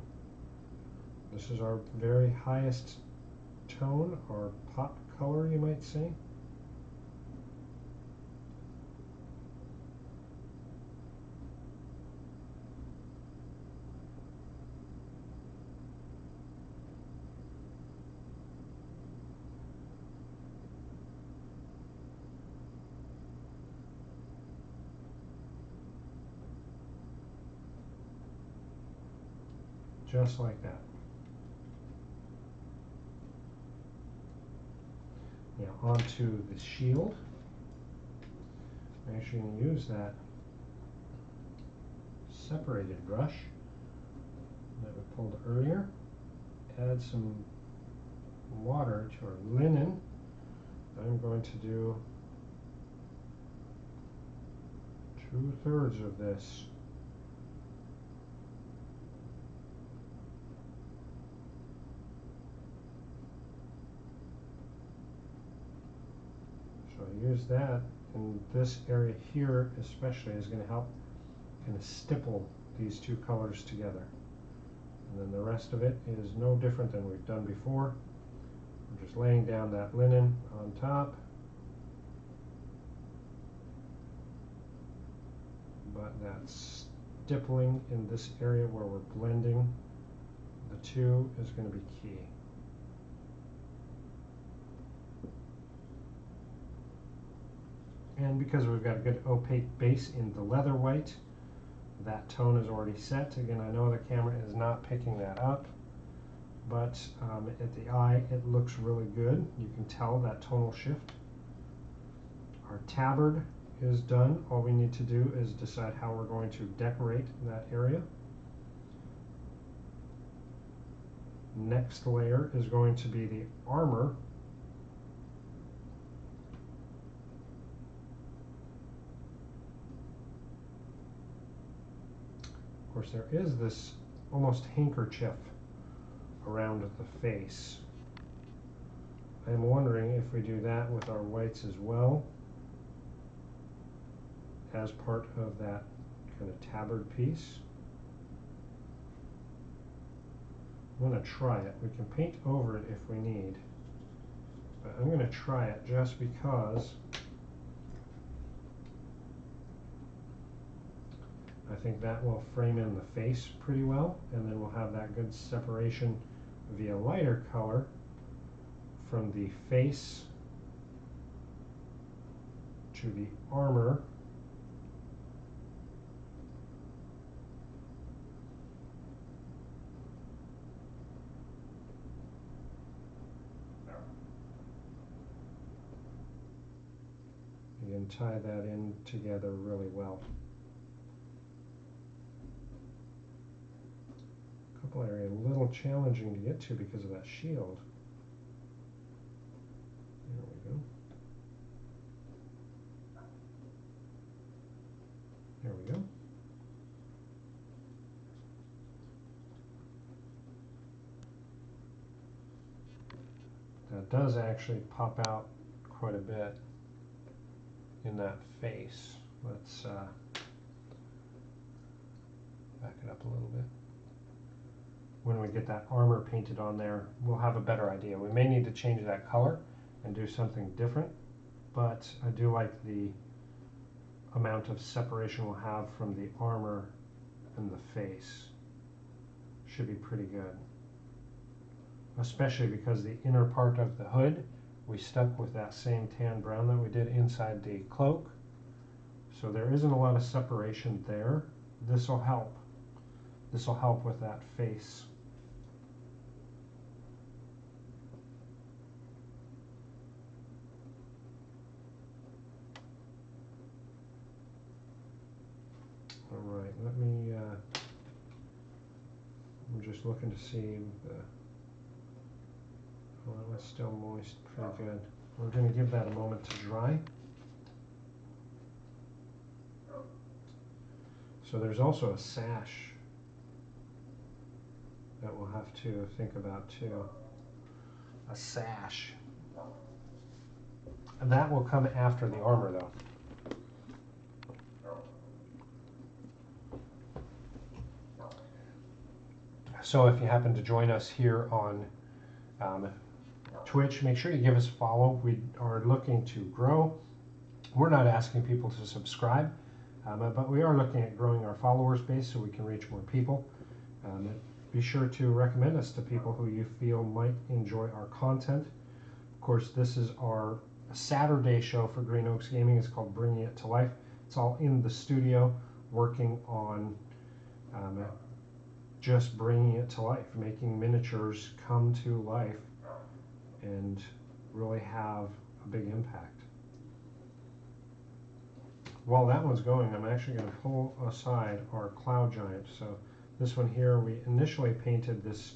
This is our very highest tone, our pop color, you might say. Just like that. Now onto the shield. I'm actually going to use that separated brush that we pulled earlier. Add some water to our linen. I'm going to do 2/3 of this. So I use that, and this area here especially is going to help kind of stipple these two colors together. And then the rest of it is no different than we've done before. We're just laying down that linen on top. But that stippling in this area where we're blending the two is going to be key. And because we've got a good opaque base in the leather white, that tone is already set. Again, I know the camera is not picking that up, but at the eye it looks really good. You can tell that tonal shift. Our tabard is done. All we need to do is decide how we're going to decorate that area. Next layer is going to be the armor. Of course, there is this almost handkerchief around the face. I'm wondering if we do that with our whites as well, as part of that kind of tabard piece. I'm going to try it. We can paint over it if we need, but I'm going to try it just because I think that will frame in the face pretty well, and then we'll have that good separation via lighter color from the face to the armor. Again, tie that in together really well. Couple area a little challenging to get to because of that shield. There we go. There we go. That does actually pop out quite a bit in that face. Let's back it up a little bit. When we get that armor painted on there, we'll have a better idea. We may need to change that color and do something different, but I do like the amount of separation we'll have from the armor and the face. Should be pretty good. Especially because the inner part of the hood we stuck with that same tan brown that we did inside the cloak. So there isn't a lot of separation there. This will help. This will help with that face. All right, let me, I'm just looking to see the, well, it's still moist, pretty good. We're going to give that a moment to dry. So there's also a sash that we'll have to think about too. A sash. And that will come after the armor though. So if you happen to join us here on Twitch, make sure you give us a follow. We are looking to grow. We're not asking people to subscribe, but we are looking at growing our followers base so we can reach more people. Be sure to recommend us to people who you feel might enjoy our content. Of course, this is our Saturday show for Green Oaks Gaming. It's called Bringing It to Life. It's all in the studio, working on just bringing it to life, making miniatures come to life and really have a big impact. While that one's going, I'm actually going to pull aside our Cloud Giant. So this one here, we initially painted this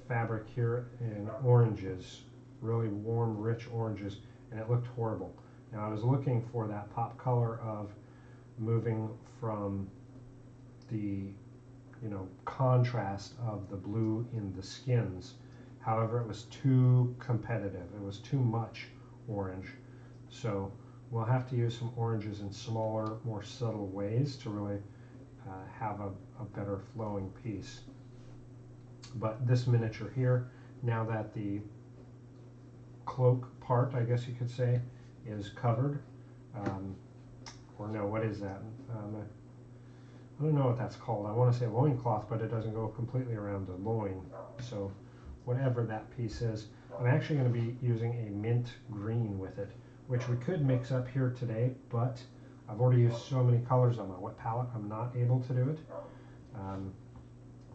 fabric here in oranges, really warm, rich oranges, and it looked horrible. Now I was looking for that pop color of moving from the contrast of the blue in the skins. However, it was too competitive. It was too much orange. So we'll have to use some oranges in smaller, more subtle ways to really have a better flowing piece. But this miniature here, now that the cloak part, I guess you could say, is covered, or no, what is that? I don't know what that's called. I want to say loincloth, but it doesn't go completely around the loin. So whatever that piece is, I'm actually going to be using a mint green with it, which we could mix up here today, but I've already used so many colors on my wet palette, I'm not able to do it.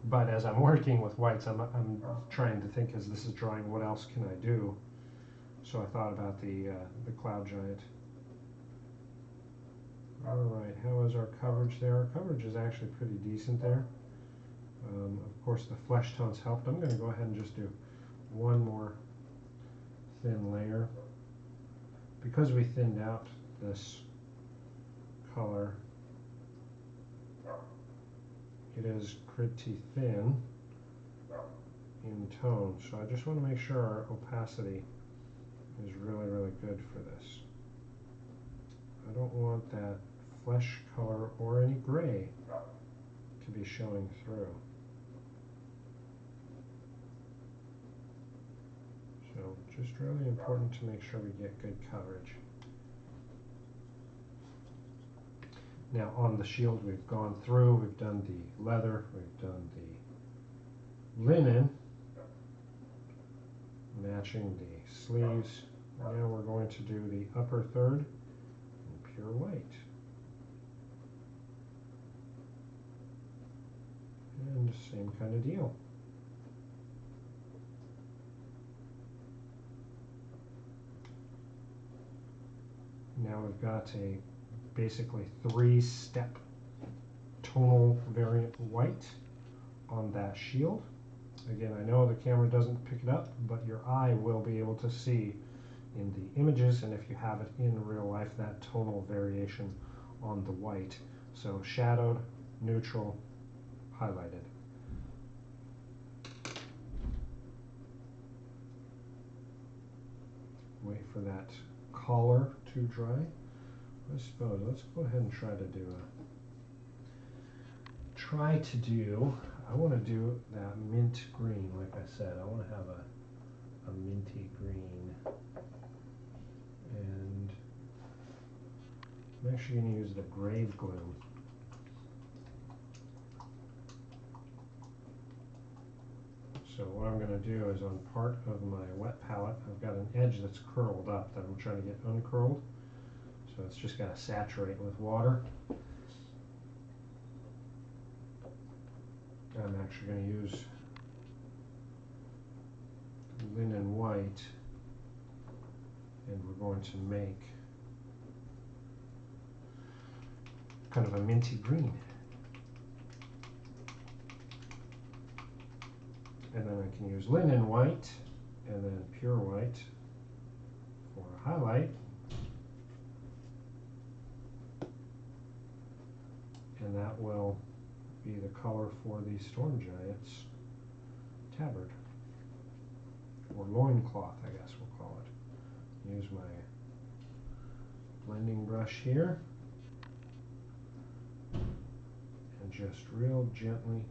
But as I'm working with whites, I'm trying to think, as this is drying, what else can I do? So I thought about the Cloud Giant. All right, how is our coverage there? Our coverage is actually pretty decent there. Of course, the flesh tones helped. I'm going to go ahead and just do one more thin layer. Because we thinned out this color, it is pretty thin in tone. So I just want to make sure our opacity is really, really good for this. I don't want that flesh color or any gray to be showing through. So just really important to make sure we get good coverage. Now on the shield we've gone through, we've done the leather, we've done the linen, matching the sleeves. Now we're going to do the upper third in pure white. And same kind of deal. Now we've got a basically 3-step tonal variant white on that shield. Again, I know the camera doesn't pick it up, but your eye will be able to see in the images, and if you have it in real life, that tonal variation on the white. So shadowed, neutral, highlighted. Wait for that collar to dry. I suppose let's go ahead and try to do I want to do that mint green. Like I said, I want to have a minty green, and I'm actually going to use the grave glue. So what I'm going going to do is on part of my wet palette, I've got an edge that's curled up that I'm trying to get uncurled. So it's just got to saturate with water. I'm actually going to use linen white, and we're going to make kind of a minty green. And then I can use linen white and then pure white for a highlight. And that will be the color for the Storm Giant's tabard, or loincloth, I guess we'll call it. Use my blending brush here and just real gently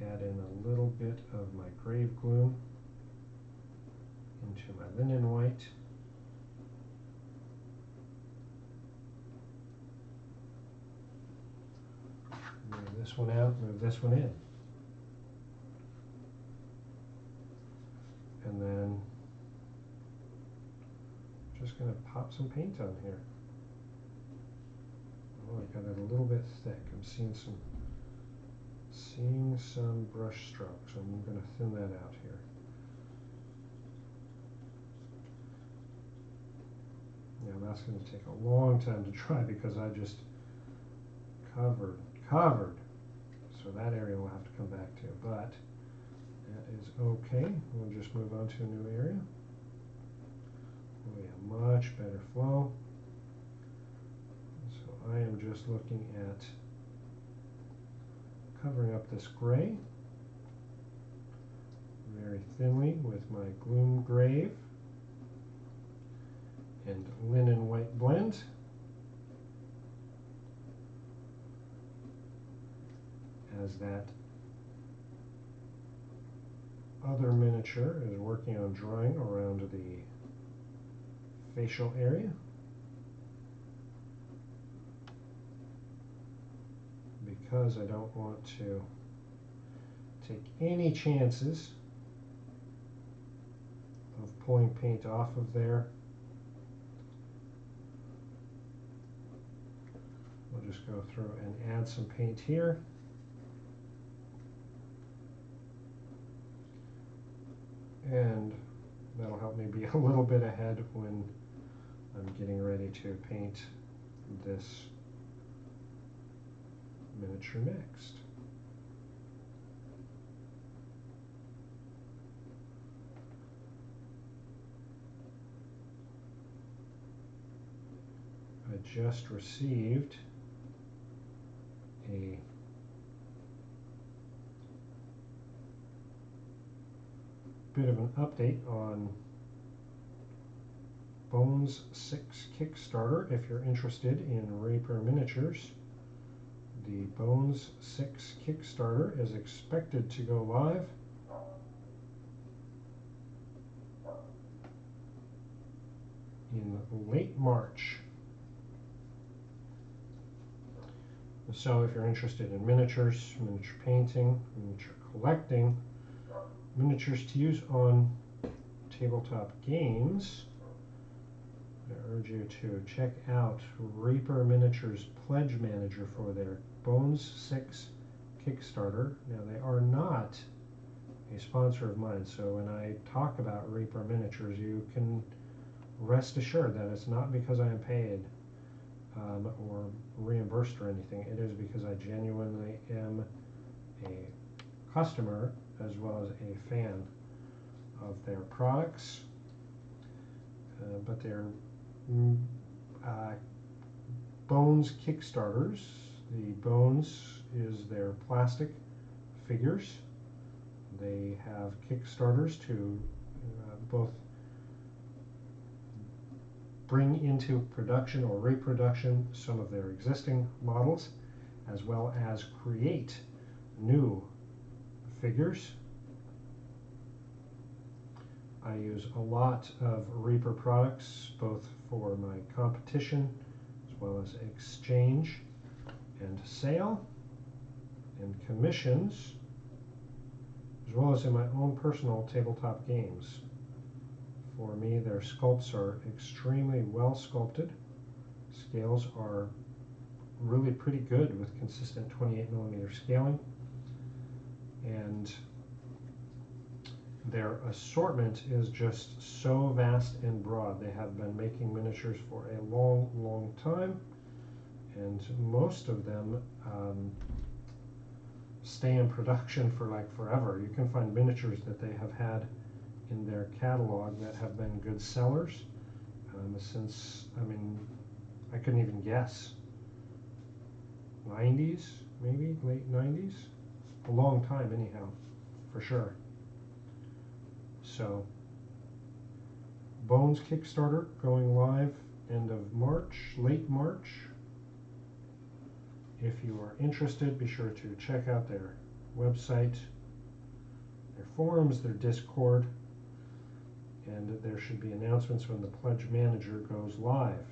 add in a little bit of my grave gloom into my linen white. Move this one out, move this one in. And then just going to pop some paint on here. Oh, I got it a little bit thick. I'm seeing some brush strokes. I'm going to thin that out here. Now that's going to take a long time to dry because I just covered. So that area will have to come back to, but that is okay. We'll just move on to a new area. We have much better flow. So I am just looking at covering up this gray very thinly with my Gloom Grave and Linen White blend. As that other miniature is working on drawing around the facial area. Because I don't want to take any chances of pulling paint off of there, we'll just go through and add some paint here. And that'll help me be a little bit ahead when I'm getting ready to paint this miniature next. I just received a bit of an update on Bones 6 Kickstarter. If you're interested in Reaper miniatures, the Bones 6 Kickstarter is expected to go live in late March. So if you're interested in miniatures, miniature painting, miniature collecting, miniatures to use on tabletop games, I urge you to check out Reaper Miniatures Pledge Manager for their Bones 6 Kickstarter. Now, they are not a sponsor of mine, so when I talk about Reaper Miniatures, you can rest assured that it's not because I am paid or reimbursed or anything. It is because I genuinely am a customer as well as a fan of their products, but their Bones Kickstarters. The Bones is their plastic figures. They have Kickstarters to both bring into production or reproduction some of their existing models, as well as create new figures. I use a lot of Reaper products, both for my competition as well as exchange and sale and commissions. as well as in my own personal tabletop games. For me, their sculpts are extremely well sculpted. Scales are really pretty good with consistent 28mm scaling, and their assortment is just so vast and broad. They have been making miniatures for a long time, and most of them stay in production for like forever. You can find miniatures that they have had in their catalog that have been good sellers since, I mean, I couldn't even guess, 90s, maybe late 90s, a long time anyhow, for sure. So Bones Kickstarter going live end of March, late March. If you are interested, be sure to check out their website, their forums, their Discord, and there should be announcements when the Pledge Manager goes live.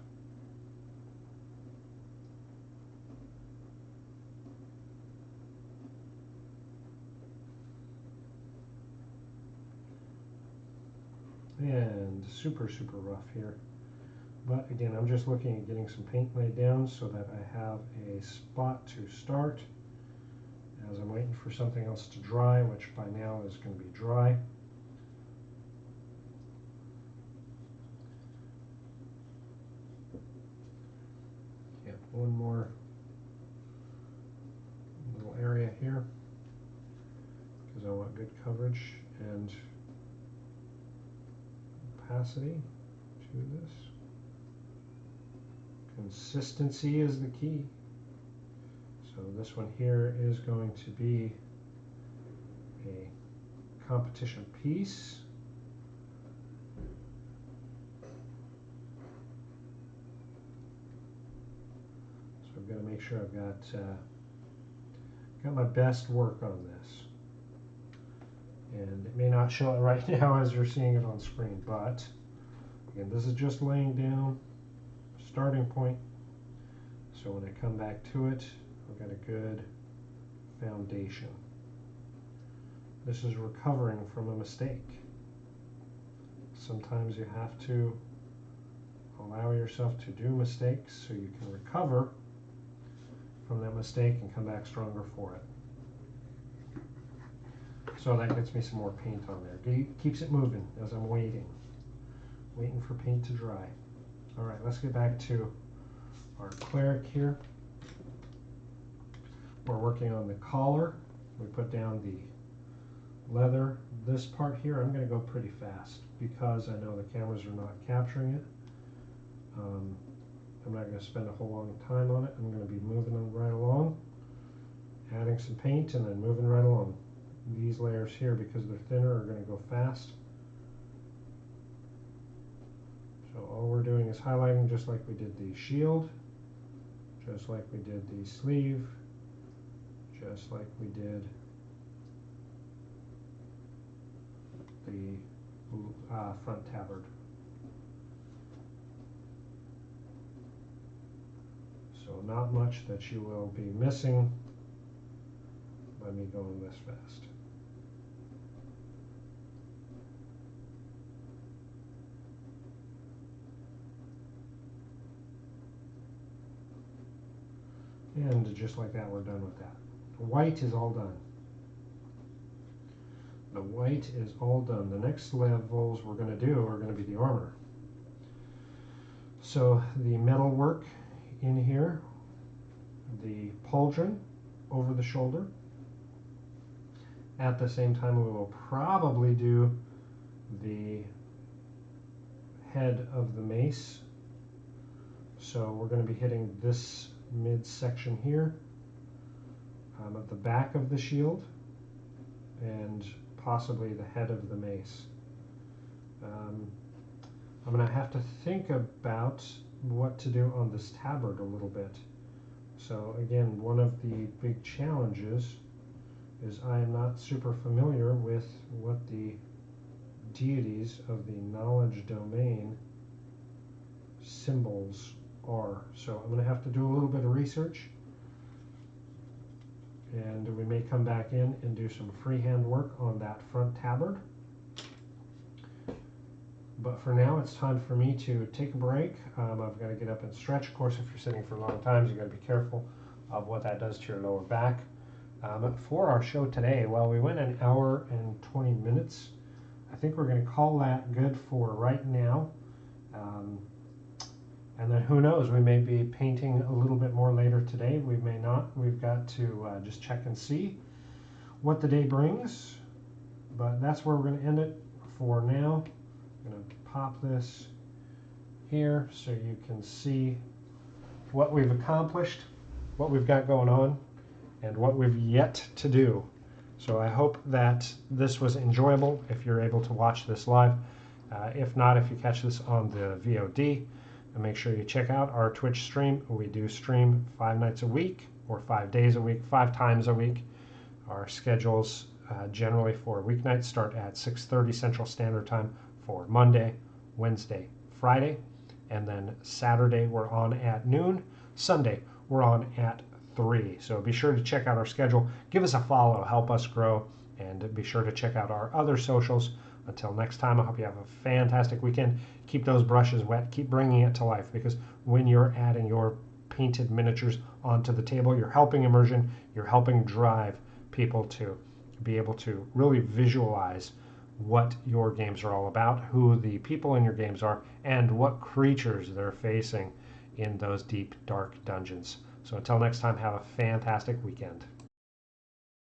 And super rough here. But again, I'm just looking at getting some paint laid down so that I have a spot to start as I'm waiting for something else to dry, which by now is going to be dry. Yep, one more little area here because I want good coverage and opacity to this. Consistency is the key. So this one here is going to be a competition piece. So I've got to make sure I've got my best work on this. And it may not show it right now as you're seeing it on screen, but again, this is just laying down starting point. So when I come back to it, I've got a good foundation. This is recovering from a mistake. Sometimes you have to allow yourself to do mistakes so you can recover from that mistake and come back stronger for it. So that gets me some more paint on there. Keeps it moving as I'm waiting for paint to dry. All right, let's get back to our cleric here. We're working on the collar. We put down the leather. This part here, I'm going to go pretty fast because I know the cameras are not capturing it. I'm not going to spend a whole long time on it. I'm going to be moving them right along, adding some paint and then moving right along. These layers here, because they're thinner, are going to go fast. So all we're doing is highlighting just like we did the shield, just like we did the sleeve, just like we did the front tabard. So not much that you will be missing by me going this fast. And just like that, we're done with that. The white is all done. The white is all done. The next levels we're going to do are going to be the armor. So the metal work in here, the pauldron over the shoulder. At the same time, we will probably do the head of the mace. So we're going to be hitting this midsection here at the back of the shield and possibly the head of the mace. I'm going to have to think about what to do on this tabard a little bit. So again, one of the big challenges is I am not super familiar with what the deities of the knowledge domain symbols are. So I'm going to have to do a little bit of research And we may come back in and do some freehand work on that front tabard. But for now, it's time for me to take a break. I've got to get up and stretch. Of course, if you're sitting for long times, you've got to be careful of what that does to your lower back. For our show today, well, we went an hour and 20 minutes. I think we're going to call that good for right now. And then who knows, we may be painting a little bit more later today. We may not. We've got to just check and see what the day brings. But that's where we're going to end it for now. I'm going to pop this here so you can see what we've accomplished, what we've got going on, and what we've yet to do. So I hope that this was enjoyable if you're able to watch this live. If not, if you catch this on the VOD, and make sure you check out our Twitch stream. We do stream 5 nights a week or 5 days a week, 5 times a week. Our schedules generally for weeknights start at 6:30 Central Standard Time for Monday, Wednesday, Friday, and then Saturday we're on at noon. Sunday we're on at 3. So be sure to check out our schedule. Give us a follow, help us grow, and be sure to check out our other socials. Until next time, I hope you have a fantastic weekend. Keep those brushes wet. Keep bringing it to life, because when you're adding your painted miniatures onto the table, you're helping immersion. You're helping drive people to be able to really visualize what your games are all about, who the people in your games are, and what creatures they're facing in those deep, dark dungeons. So until next time, have a fantastic weekend.